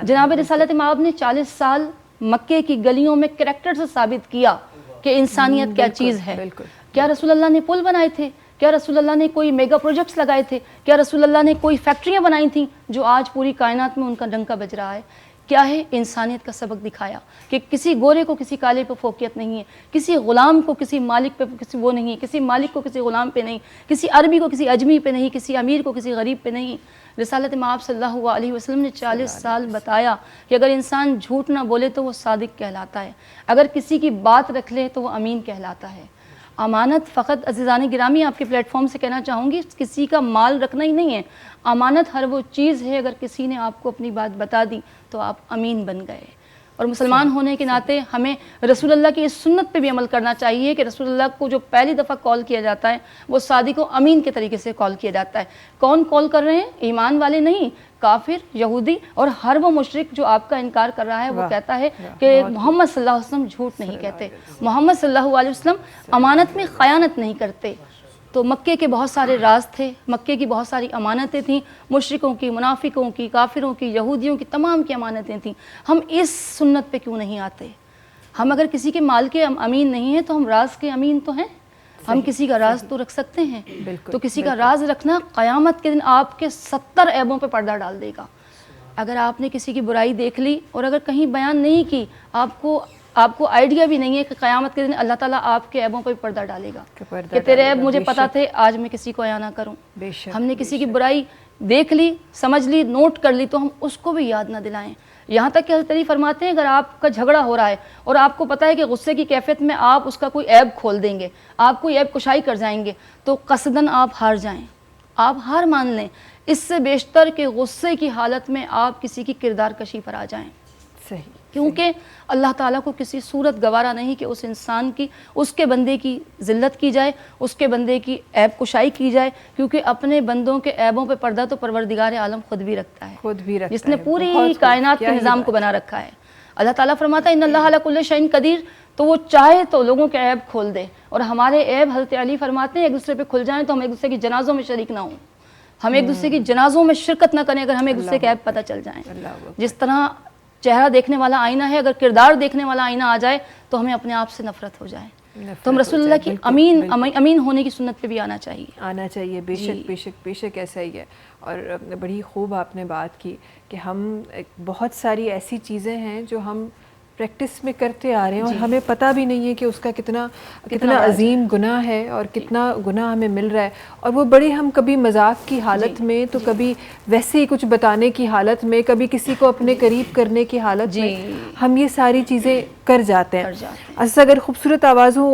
جناب رسالت مآب نے 40 سال مکے کی گلیوں میں کریکٹر سے ثابت کیا کہ انسانیت کیا چیز ہے۔ کیا رسول اللہ نے پل بنائے تھے؟ کیا رسول اللہ نے کوئی میگا پروجیکٹس لگائے تھے؟ کیا رسول اللہ نے کوئی فیکٹریاں بنائی تھیں جو آج پوری کائنات میں ان کا ڈنکا بج رہا ہے؟ کیا ہے؟ انسانیت کا سبق دکھایا کہ کسی گورے کو کسی کالے پہ فوقیت نہیں ہے، کسی غلام کو کسی مالک پہ کسی وہ نہیں ہے، کسی مالک کو کسی غلام پہ نہیں، کسی عربی کو کسی اجمی پہ نہیں، کسی امیر کو کسی غریب پہ نہیں۔ رسالت مآب صلی اللہ علیہ وسلم نے 40 سال بتایا کہ اگر انسان جھوٹ نہ بولے تو وہ صادق کہلاتا ہے، اگر کسی کی بات رکھ لے تو وہ امین کہلاتا ہے۔ امانت فقط، عزیزان گرامی آپ کے پلیٹ فارم سے کہنا چاہوں گی، کسی کا مال رکھنا ہی نہیں ہے، امانت ہر وہ چیز ہے اگر کسی نے آپ کو اپنی بات بتا دی تو آپ امین بن گئے۔ اور مسلمان ہونے کے ناطے ہمیں رسول اللہ کی اس سنت پہ بھی عمل کرنا چاہیے کہ رسول اللہ کو جو پہلی دفعہ کال کیا جاتا ہے وہ صادق و امین کے طریقے سے کال کیا جاتا ہے۔ کون کال کر رہے ہیں؟ ایمان والے نہیں، کافر، یہودی اور ہر وہ مشرک جو آپ کا انکار کر رہا ہے، وہ کہتا ہے کہ محمد صلی اللہ علیہ وسلم جھوٹ نہیں کہتے، محمد صلی اللہ علیہ وسلم امانت میں خیانت نہیں کرتے۔ تو مکے کے بہت سارے راز تھے، مکے کی بہت ساری امانتیں تھیں، مشرکوں کی، منافقوں کی، کافروں کی، یہودیوں کی، تمام کی امانتیں تھیں۔ ہم اس سنت پہ کیوں نہیں آتے؟ ہم اگر کسی کے مال کے امین نہیں ہیں تو ہم راز کے امین تو ہیں، ہم کسی کا راز تو رکھ سکتے ہیں۔ تو کسی کا راز رکھنا قیامت کے دن آپ کے 70 عیبوں پہ پردہ ڈال دے گا۔ اگر آپ نے کسی کی برائی دیکھ لی اور اگر کہیں بیان نہیں کی، آپ کو آئیڈیا بھی نہیں ہے کہ قیامت کے دن اللہ تعالیٰ آپ کے عیبوں پہ پردہ ڈالے گا کہ تیرے عیب مجھے پتا تھے، آج میں کسی کو عیاں نہ کروں۔ ہم نے کسی کی برائی دیکھ لی، سمجھ لی، نوٹ کر لی تو ہم اس کو بھی یاد نہ دلائیں۔ یہاں تک کہ حضرت علی فرماتے ہیں اگر آپ کا جھگڑا ہو رہا ہے اور آپ کو پتہ ہے کہ غصے کی کیفیت میں آپ اس کا کوئی عیب کھول دیں گے، آپ کوئی عیب کشائی کر جائیں گے، تو قصداً آپ ہار جائیں، آپ ہار مان لیں، اس سے بیشتر کہ غصے کی حالت میں آپ کسی کی کردار کشی پر آ جائیں۔ کیونکہ اللہ تعالیٰ کو کسی صورت گوارا نہیں کہ اس انسان کی، اس کے بندے کی ذلت کی جائے، اس کے بندے کی عیب کشائی کی جائے، کیونکہ اپنے بندوں کے عیبوں پہ پردہ تو پروردگار عالم خود بھی رکھتا ہے، جس نے پوری کائنات کے نظام کو بنا رکھا ہے۔ اللہ تعالیٰ فرماتا ہے ان اللہ علی کل شیء قدیر، تو وہ چاہے تو لوگوں کے عیب کھول دے، اور ہمارے عیب حضرت علی فرماتے ہیں ایک دوسرے پہ کھل جائیں تو ہم ایک دوسرے کی جنازوں میں شریک نہ ہوں، ہم ایک دوسرے کی جنازوں میں شرکت نہ کریں اگر ہمیں ایک دوسرے کے عیب پتہ چل جائیں۔ جس طرح چہرہ دیکھنے والا آئینہ ہے، اگر کردار دیکھنے والا آئینہ آ جائے تو ہمیں اپنے آپ سے نفرت ہو جائے۔ تو ہم رسول اللہ کی امین ہونے کی سنت پہ بھی آنا چاہیے۔ بے شک ایسا ہی ہے۔ اور بڑی خوب آپ نے بات کی کہ ہم بہت ساری ایسی چیزیں ہیں جو ہم پریکٹس میں کرتے آ رہے ہیں اور ہمیں پتہ بھی نہیں ہے کہ اس کا کتنا عظیم گناہ ہے اور کتنا گناہ ہمیں مل رہا ہے، اور وہ بڑے ہم کبھی مذاق کی حالت میں تو کبھی ویسے ہی کچھ بتانے کی حالت میں، کبھی کسی کو اپنے قریب کرنے کی حالت میں ہم یہ ساری چیزیں کر جاتے ہیں۔ ایسا اگر خوبصورت آوازوں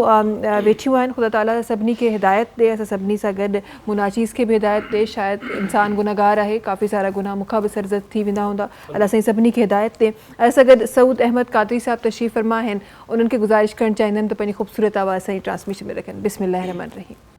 بیٹھی ہیں، خدا تعالیٰ سبنی کے ہدایت دے، ایسا سبنی سا گڈ مناچیز کے بھی ہدایت دے، شاید انسان گناہگار ہے، کافی سارا گناہ مکھا بسرزت تھی وندہ ہوندا، اللہ سے سبنی کے ہدایت دے۔ ایسا گڈ سعود احمد قادری صاحب تشریف فرما ہیں، انہوں کے گزارش کرنا چاہیں تو اپنی خوبصورت آواز سے ٹرانسمیشن میں رکھیں۔ بسم اللہ الرحمن الرحیم۔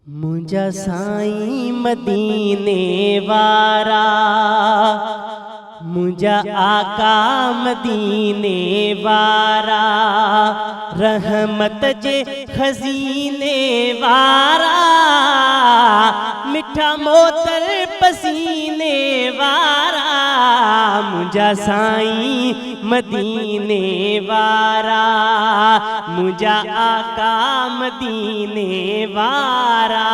مجھا سائیں مدینے وارا، मुझा आका मदीने वारा रहमत जे खजीने वारा मिठा मोतर पसीने वारा मुझा साईं मदीने वारा मुझा आका मदीने वारा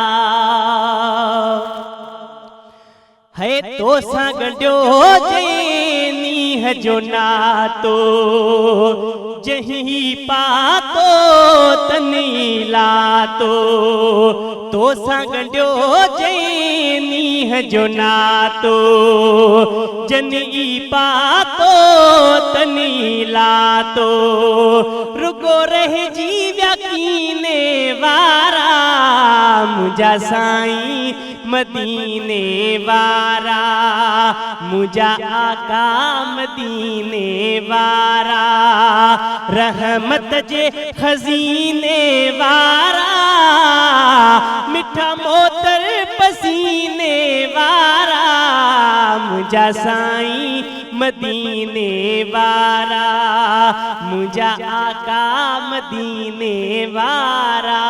है तो सां गंढियो जैनी जो नातो जही पातो तनी लातो तो सां गंढियो जैनी जो नातो जनी पातो तनी लातो रुगो रहिजी व्याकीने वारा मुझा साईं मदीने वारा मुझा आका मदीने वारा रहमत जे खजीने वारा मिठा मोतर पसीने वारा मुझा साईं मदीने वारा मुझा आका मदीने वारा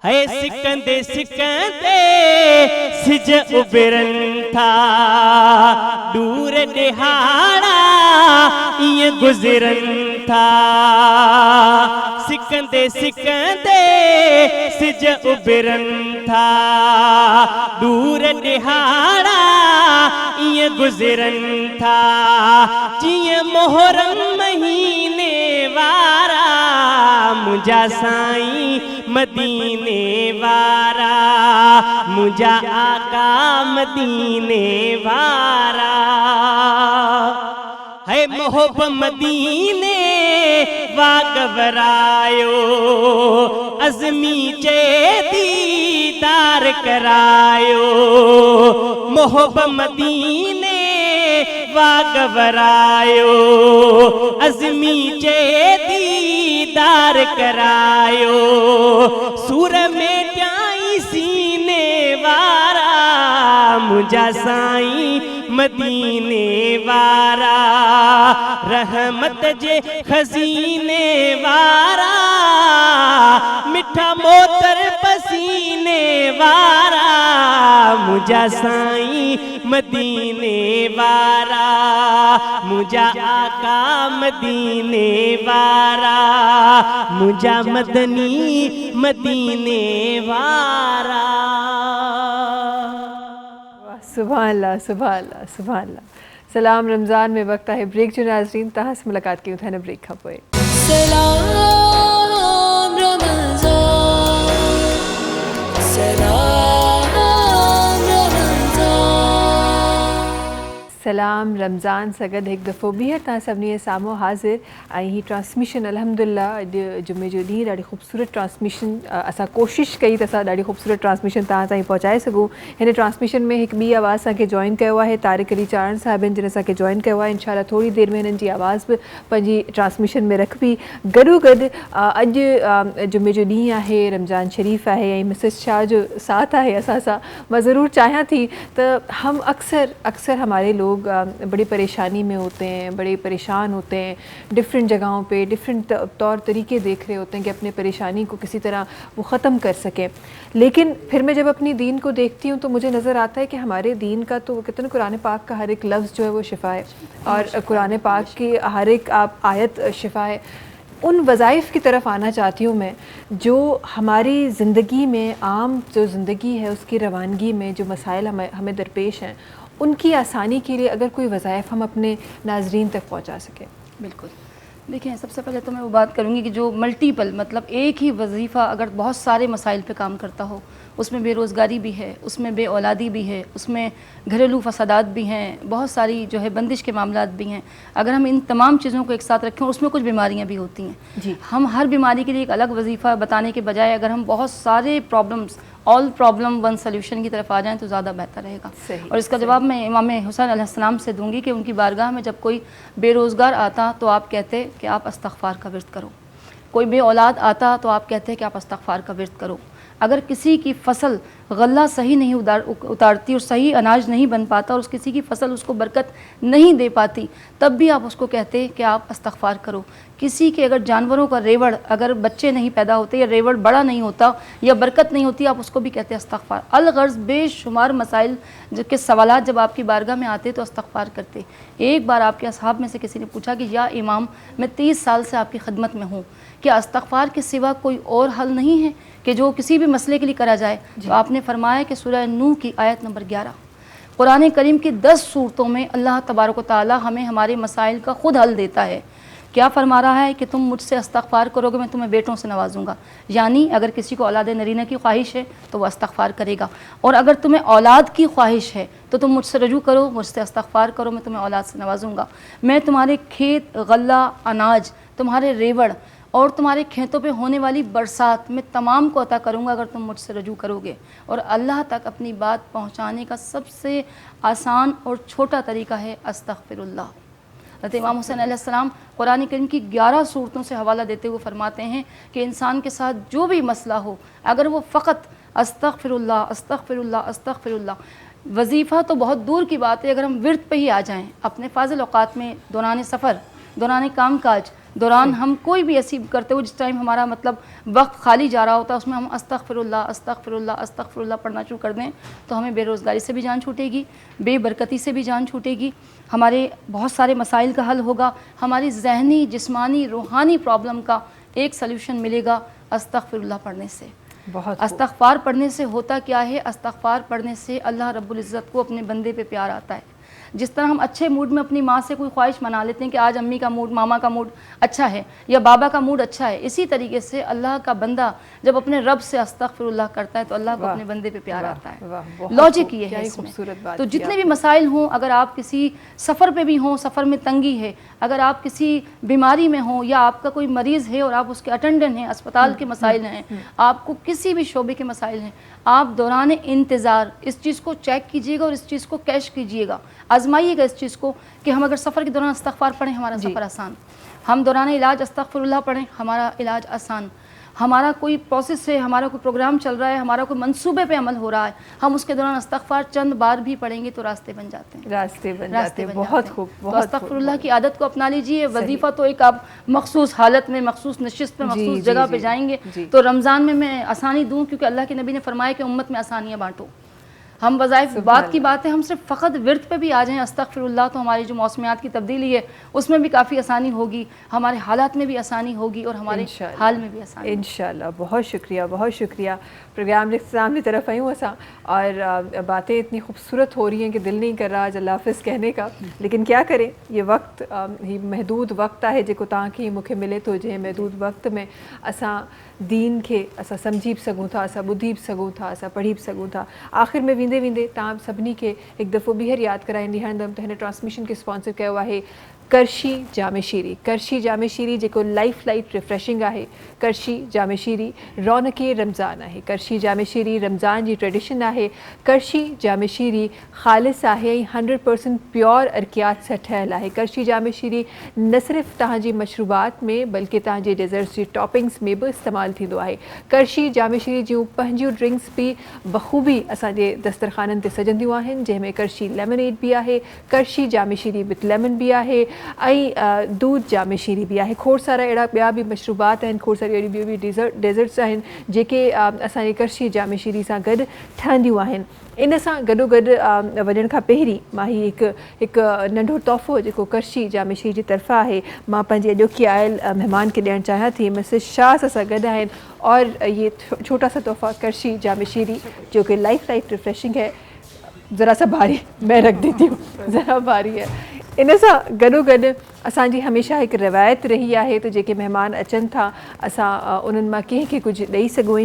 है सिकंदे सिकंदे सिज उबरन था दूर दिहाड़ा ये गुजरन था सिकंदे सिकंदे सिज उबरन था दूर दिहाड़ा ये गुजरन था जिए मोहरम महीने वारा मुझा साईं मदीने वारा मुझा आका मदीने वारा है मोहब मदीने वागवरायो अज़मी चे दीदार करायो मोहब मदीने वागवरायो अज़मी चे दीदार करायो सूर में ट्याई सीने वारा मुझा साईं मदीने वारा रहमत जे खजीने वारा मिठा मोतर पसीने वारा मुझा साईं मदीने वारा मुझा आका मदीने वारा मुझा मदनी मदीने वारा। सुभान अल्लाह सुभान अल्लाह सुभान अल्लाह। सलाम रमज़ान में वक्त है ब्रेक जो नाज़रीन तहां से मुलाकात की उठाने ब्रेक खा पोए। सलाम रमज़ान सलाम रमज़ान सलाम रमज़ान सगद एक दफ़ो ॿीहर तव्हां सभिनी साम्हूं हाज़िर ऐं ही ट्रांसमिशन अल्हम्दुलिल्लाह अॼु जुमे जो ॾींहुं ॾाढी ख़ूबसूरत ट्रांसमिशन असां कोशिशि कई त असां ॾाढी ख़ूबसूरत ट्रांसमिशन तव्हां ताईं पहुचाए सघूं। हिन ट्रांसमिशन में हिकु ॿी आवाज़ असांखे जॉइन कयो आहे तारिक अली चारण साहिबनि जिन असांखे जॉइन कयो आहे। इंशाल्लाह थोरी देरि में हिननि जी आवाज़ बि पंहिंजी ट्रांसमिशन में रखबी। गॾोगॾु अॼु जुमे जो ॾींहुं आहे रमज़ान शरीफ़ आहे ऐं मिसिस शाह जो साथ आहे असां सां। मां ज़रूर चाहियां थी त हम अक्सर हमारे लोग बड़ी परेशानी में होते हैं, बड़े परेशान होते हैं, डिफरेंट जगहों पे डिफरेंट तौर तरीके देख रहे होते हैं कि अपने परेशानी को किसी तरह वो ख़त्म कर सकें। लेकिन फिर मैं जब अपनी दीन को देखती हूँ तो मुझे नज़र आता है कि हमारे दीन का तो कहते हैं कुरान पाक का हर एक लफ्ज़ जो है वो शिफा है और कुरान पाक की हर एक आयत शिफा है। उन वज़ाइफ़ की तरफ आना चाहती हूँ मैं जो हमारी ज़िंदगी में आम जो ज़िंदगी है उसकी रवानगी में जो मसाइल हमें दरपेश हैं उनकी आसानी के लिए अगर कोई वज़ाइफ़ हम अपने नाज़रीन तक पहुँचा सकें। बिल्कुल देखिए, सबसे पहले तो मैं वो बात करूँगी कि जो मल्टीपल मतलब एक ही वजीफ़ा अगर बहुत सारे मसाइल पे काम करता हो, उसमें बेरोज़गारी भी है, उसमें बे औलादी भी है, उसमें घरेलू फसादात भी हैं, बहुत सारी जो है बंदिश के मामलात भी हैं। अगर हम इन तमाम चीज़ों को एक साथ रखें, उसमें कुछ बीमारियां भी होती हैं जी। हम हर बीमारी के लिए एक अलग वजीफ़ा बताने के बजाय अगर हम बहुत सारे problems all problem one solution की तरफ आ जाएं तो ज़्यादा बेहतर रहेगा। और इसका जवाब मैं इमाम हुसैन अलैहिस्सलाम से दूंगी कि उनकी बारगाह में जब कोई बेरोज़गार आता तो आप कहते कि आप इस्तग़फ़ार का विर्द करो, कोई बे औलाद आता तो आप कहते हैं कि आप इस्तग़फ़ार का विर्द करो। अगर किसी की फसल غلہ صحیح نہیں اتارتی اور صحیح اناج نہیں بن پاتا اور اس کسی کی فصل اس کو برکت نہیں دے پاتی، تب بھی آپ اس کو کہتے کہ آپ استغفار کرو. کسی کے اگر جانوروں کا ریوڑ اگر بچے نہیں پیدا ہوتے یا ریوڑ بڑا نہیں ہوتا یا برکت نہیں ہوتی، آپ اس کو بھی کہتے استغفار. الغرض بے شمار مسائل کے سوالات جب آپ کی بارگاہ میں آتے تو استغفار کرتے. ایک بار آپ کے اصحاب میں سے کسی نے پوچھا کہ یا امام میں 30 سال سے آپ کی خدمت میں ہوں، کیا استغفار کے سوا کوئی اور حل نہیں ہے کہ جو کسی بھی مسئلے کے لیے کرا جائے؟ تو آپ نے فرمایا کہ سورہ نوح کی آیت نمبر 11 قرآن کریم کی 10 صورتوں میں اللہ تبارک و تعالی ہمیں ہمارے مسائل کا خود حل دیتا ہے. کیا فرما رہا ہے کہ تم مجھ سے استغفار کرو گے میں تمہیں بیٹوں سے نوازوں گا. یعنی اگر کسی کو اولاد نرینہ کی خواہش ہے تو وہ استغفار کرے گا، اور اگر تمہیں اولاد کی خواہش ہے تو تم مجھ سے رجوع کرو، مجھ سے استغفار کرو، میں تمہیں اولاد سے نوازوں گا. میں تمہارے کھیت، غلہ، اناج، تمہارے ریوڑ اور تمہارے کھیتوں پہ ہونے والی برسات میں تمام کو عطا کروں گا اگر تم مجھ سے رجوع کرو گے. اور اللہ تک اپنی بات پہنچانے کا سب سے آسان اور چھوٹا طریقہ ہے استغفر اللہ. حضرت امام حسین علیہ السلام قرآن کریم کی 11 صورتوں سے حوالہ دیتے ہوئے فرماتے ہیں کہ انسان کے ساتھ جو بھی مسئلہ ہو، اگر وہ فقط استغفر اللہ استغفر اللہ استغفر اللہ، وظیفہ تو بہت دور کی بات ہے، اگر ہم ورد پہ ہی آ جائیں اپنے فاضل اوقات میں، دوران سفر، دوران کام کاج، دوران ہم کوئی بھی ایسی کرتے ہو جس ٹائم ہمارا مطلب وقت خالی جا رہا ہوتا ہے، اس میں ہم استغفر اللہ استغفر اللہ استغفر اللہ پڑھنا شروع کر دیں تو ہمیں بے روزگاری سے بھی جان چھوٹے گی، بے برکتی سے بھی جان چھوٹے گی، ہمارے بہت سارے مسائل کا حل ہوگا، ہماری ذہنی، جسمانی، روحانی پرابلم کا ایک سلیوشن ملے گا استغفر اللہ پڑھنے سے. بہت استغفار پڑھنے سے ہوتا کیا ہے؟ استغفار پڑھنے سے اللہ رب العزت کو اپنے بندے پہ پیار آتا ہے. جس طرح ہم اچھے موڈ میں اپنی ماں سے کوئی خواہش منا لیتے ہیں کہ آج امی کا موڈ، ماما کا موڈ اچھا ہے یا بابا کا موڈ اچھا ہے، اسی طریقے سے اللہ کا بندہ جب اپنے رب سے استغفر اللہ کرتا ہے تو اللہ کو اپنے بندے پہ پیار آتا ہے. لاجک یہ ہے اس میں. تو جتنے بھی مسائل ہوں، اگر آپ کسی سفر پہ بھی ہوں، سفر میں تنگی ہے، اگر آپ کسی بیماری میں ہوں یا آپ کا کوئی مریض ہے اور آپ اس کے اٹینڈنٹ ہیں، اسپتال کے مسائل ہیں، آپ کو کسی بھی شعبے کے مسائل ہیں، آپ دوران انتظار اس چیز کو چیک کیجیے گا اور اس چیز کو کیش کیجیے گا، آزمائیے گا اس چیز کو کہ ہم اگر سفر کے دوران استغفار پڑھیں ہمارا سفر آسان، ہم دوران علاج استغفر اللہ پڑھیں ہمارا علاج آسان، ہمارا کوئی پروسیس ہے، ہمارا کوئی پروگرام چل رہا ہے، ہمارا کوئی منصوبے پہ عمل ہو رہا ہے، ہم اس کے دوران استغفار چند بار بھی پڑھیں گے تو راستے بن جاتے ہیں، راستے بن جاتے ہیں. بہت خوب. تو استغفر اللہ کی عادت کو اپنا لیجئے. وظیفہ تو ایک آپ مخصوص حالت میں، مخصوص نشست میں، مخصوص جگہ پہ جائیں گے. تو رمضان میں آسانی دوں کیونکہ اللہ کے نبی نے فرمایا کہ امت میں آسانیاں بانٹو. ہم وظائف بات کی بات ہے، ہم صرف فقط ورد پہ بھی آ جائیں استغفر اللہ تو ہماری جو موسمیات کی تبدیلی ہے اس میں بھی کافی آسانی ہوگی، ہمارے حالات میں بھی آسانی ہوگی اور ہمارے حال میں بھی آسانی. انشاءاللہ. بہت شکریہ، بہت شکریہ. پروگرام اختتام کی طرف آئی ہوں ایسا، اور باتیں اتنی خوبصورت ہو رہی ہیں کہ دل نہیں کر رہا آج اللہ حافظ کہنے کا، لیکن کیا کریں، یہ وقت ہی محدود وقت ہے جے کو تاکہ مکھے ملے تو جے محدود وقت میں اساں دین کے اسا سمجھی سگوں تھا، اسا بدھی سگوں تھا، اسا پڑھی سگوں تھا. آخر میں ویندے ویندے تام سبنی کے ایک دفعہ بہر یاد کرائیں ہندم تو ٹرانسمیشن کے اسپانسر کیا ہوا ہے کرشی جامع شیری. کرشی جامع شیری جو لائف لائٹ ریفریشنگ ہے. کرشی جامع شیری رونق رمضان ہے. کرشی جامع شیری رمضان کی ٹریڈیشن ہے. کرشی جامع شیری خالص ہے، 100% پیور ارکیات سے ٹھہل ہے. کرشی جامع شیری نہ صرف تہاں جی مشروبات میں بلکہ تہاں جی ڈیزرٹس جی ٹاپنگس میں بھی استعمال تھیندو ہے. کرشی جامع شیری جوں پنجوں ڈرنکس بھی بخوبی اساں دسترخانن تے سجندیوں ہیں، جن میں کرشی لیمنیڈ بھی ہے، کرشی جامع شیری وتھ لیمن بھی ہے، دودھ جامع شیری بھی ہے. کھوڑ سارا اڑا بیا بھی مشروبات ہیں، کھوڑ ساری اڑی بھی ڈیزرٹس ہیں جے اساں کرشی جامع شیری سے گڈ ٹھہندیوں ہیں. ان سے گڈو گڈ وجن کا پہری ماہی ایک ننढो تحفو جو کرشی جامع شیری کی طرفا ہے ماں پنجی اجوکی آयल مہمان کے ॾियणु चाहियां थी. मिसिस शाह सां गॾु आहिनि और ये छोटा सा तोहफ़ा करशी जाम शीरी जो कि लाइफ लाइट रिफ्रेशिंग है. ज़रा सा भारी मैं रख देती हूँ, ज़रा भारी है. इन सां गॾो गॾु असांजी हमेशह हिकु रिवायत रही आहे त जेके महिमान अचनि था असां उन्हनि मां कंहिंखे कुझु ॾेई सघूं.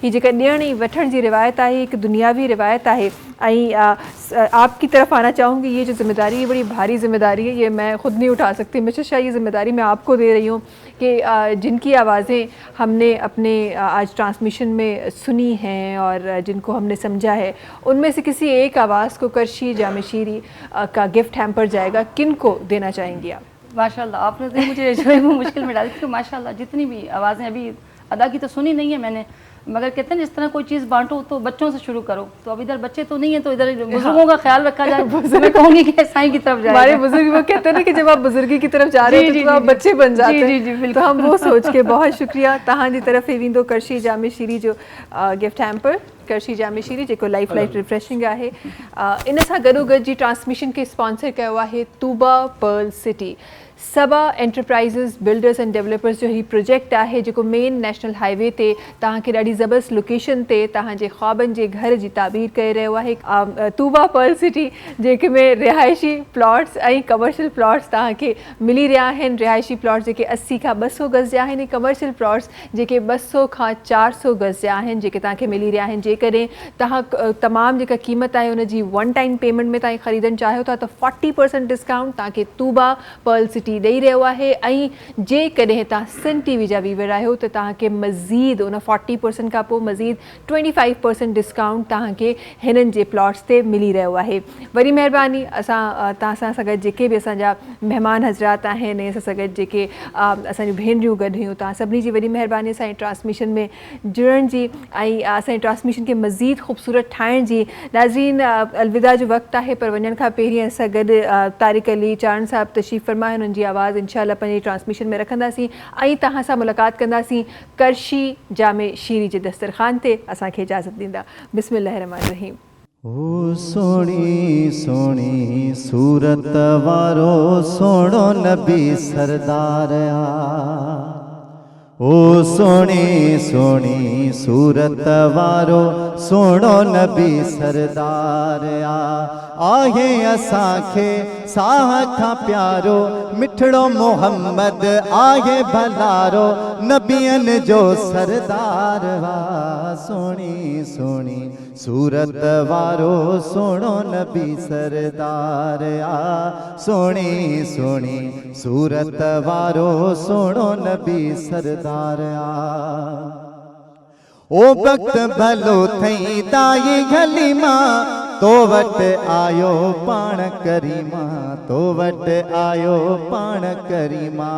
ही जेका ॾियण ऐं वठण जी रिवायत आहे हिकु दुनियावी रिवायत आहे. आपकी तरफ आना चाहूँगी. ये जो जिम्मेदारी है बड़ी भारी जिम्मेदारी है, ये मैं ख़ुद नहीं उठा सकती. मिसेस शाह ये ज़िम्मेदारी मैं आपको दे रही हूँ कि जिनकी आवाज़ें हमने अपने आज ट्रांसमिशन में सुनी हैं और जिनको हमने समझा है उनमें से किसी एक आवाज़ को करशी जाम शीरी का गिफ्ट हैम्पर जाएगा. किन को देना चाहेंगी आप? माशाल्लाह, आपने तो मुझे जो है वो मुश्किल में डाली, क्योंकि माशाल्लाह जितनी भी आवाज़ें अभी अदा की तो सुनी नहीं है मैंने, मगर कहते हैं जिस तरह कोई चीज़ बांटो तो बच्चों से शुरू करो, तो अब इधर बच्चे तो नहीं है तो इधर बुजुर्गों का ख्याल रखा जाए। मैं कहूँगी कि साईं की तरफ जाए। हमारे बुजुर्ग वो कहते हैं ना कि जब आप बुजुर्गी की तरफ जा रहे हो तो आप बच्चे बन जाते हैं। तो हम वो सोच के बहुत शुक्रिया तहां जी तरफ वेंदो करशी जामे शीरी जो गिफ्ट हैम्पर करशी जामे शीरी जेको लाइफ रिफ्रेशिंग आहे। इन सां गॾोगॾु जी ट्रांसमिशन खे स्पॉन्सर कयो आहे Tooba Pearl City. Saba enterprises builders and developers जो ही प्रोजेक्ट आहे जेको मेन नेशनल हाईवे ते तव्हांखे ॾाढी ज़बरदस्त लोकेशन ते तव्हांजे ख्वाबनि जे घर जी ताबीर करे रहियो आहे। तूबा पर्ल सिटी जेके में रिहाइशी प्लॉट्स ऐं कमर्शियल प्लॉट्स तव्हांखे मिली रहिया आहिनि। रिहाइशी प्लॉट्स जेके 80 खां 200 गज़ जा आहिनि, कमर्शियल प्लॉट्स जेके 200 खां 400 गज़ जा आहिनि जेके तव्हांखे मिली रहिया आहिनि। जेकॾहिं तव्हां तमामु जेका क़ीमत आहे उन जी वन टाइम पेमेंट में तव्हां ख़रीदणु चाहियो था त 40% डिस्काउंट तव्हांखे तूबा पर्ल सिटी ॾेई रहियो आहे। ऐं जेकॾहिं तव्हां सन टीवी जा व्यूवर आहियो त तव्हांखे मज़ीद उन 40% खां पोइ मज़ीद 25% डिस्काउंट तव्हांखे हिननि जे प्लॉट्स ते मिली रहियो आहे। वरी महिरबानी असां तव्हां सां गॾु जेके बि असांजा महिमान हज़रात आहिनि असां सां गॾु जेके असांजूं भेनरियूं गॾु हुयूं तव्हां सभिनी जी वॾी महिरबानी असांजी ट्रांसमिशन में जुड़ण जी ऐं असांजी ट्रांसमिशन खे मज़ीद ख़ूबसूरत ठाहिण जी। नाज़रीन अलविदा जो वक़्तु आहे पर वञण खां पहिरीं असां गॾु तारिक अली चारण साहिब तशरीफ़ फरमाए हुननि जी आवाज़ इंशाअल्लाह पंहिंजी ट्रांसमिशन में रखंदासीं ऐं तव्हां सां मुलाक़ात कंदासीं करशी जामे शीरी जे दस्तरखान ते। असांखे इजाज़त ॾींदा। बिस्मिल्लाहिर्रहमानिर्रहीम। ओ सोणी सोणी सूरत वारो सोणो नबी सरदार आ। ओ सोणी सोणी सूरत वारो सोणो नबी सरदार आ। आहे असांखे साह खां प्यारो मिठड़ो मोहम्मद आहे भलारो नबियन जो सरदार वा। सोणी सोणी सूरत वारो सोणो नबी सरदार आ। सोणी सोणी सूरत वारो सोणो नबी सरदार आ। ओ वक्त भलो थई दाई घली मां तो वट आयो पाण करीमा। तो वट आयो पाण करीमा।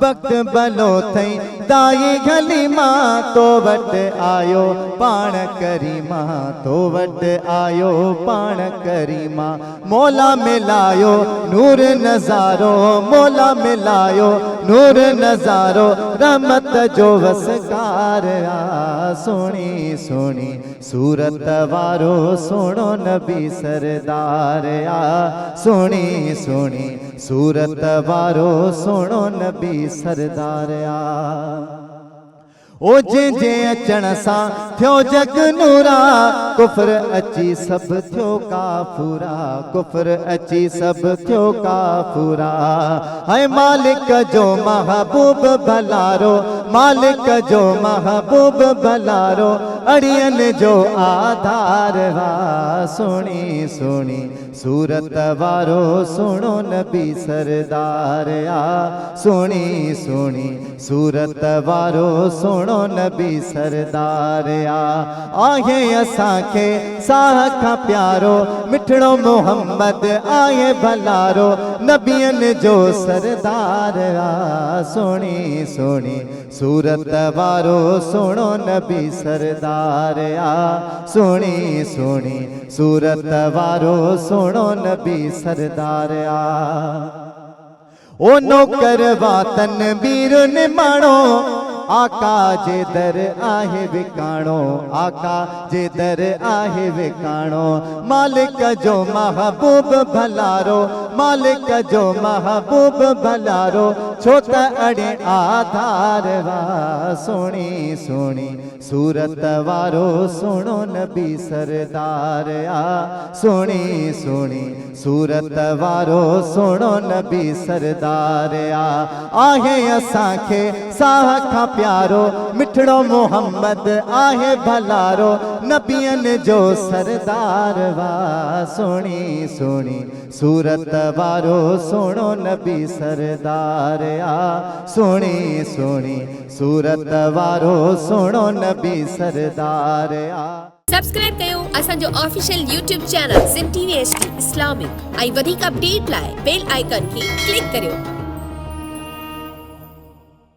वक्त भलो थई दाई घली मां तो वट आयो पाण करीमा। तो वट आयो पाण करीमा। मौला मिलायो नूर नज़ारो। मौला मिलायो नूर नज़ारो रहमत जो वसकार आ। सोणी सोणी सूरत वारो सोणो नबी सरदार आ। सोणी सोणी सूरत वारो सोणो नबी सरदार आ। ओ जे अचण सां थियो जग नूरा कुफर अची सब थियो काफूरा। कुफर अची सब थियो काफूरा। हाय मालिक जो महबूब भलारो। मालिक जो महबूब भलारो अड़ियन जो आधार वा। सोणी सोणी सूरत वारो सोणो नबी सरदार आ। सोणी सोणी सूरत वारो सोणो नबी सरदार आ। आहे असांखे साह खां प्यारो मिठड़ो मोहम्मद आहे भलारो नबियन जो सरदार आ। सोणी सोणी सूरत वारो सोणो नबी सरदार आ। सोणी सोणी सूरत वारो सोणो नबी सरदार आ। ओ नौकर वातन बीर निमाणो आका जे दर आहे विकाणो। आका जे दर आहे विकाणो। मालिक जो महबूब भलारो। मालिक जो महबूब भलारो छो त अड़े आधार वा। सोणी सोणी सूरत वारो सोणो नबी सरदार आ। सोणी सोणी सूरत वारो सोणो नबी सरदार आ। आहे असांखे साह खां प्यारो मिठड़ो मोहम्मद आहे भलारो नबियन जो सरदार वा। सोणी सोणी सूरत वारो सोणो नबी सरदार आ। सोणी सोणी सूरत वारो सोणो नबी सरदार आ। सब्सक्राइब कयो असांजो official YouTube channel SIM TV HD Islamic ऐं वधीक अपडेट लाइ बेल आइकन खे क्लिक करियो।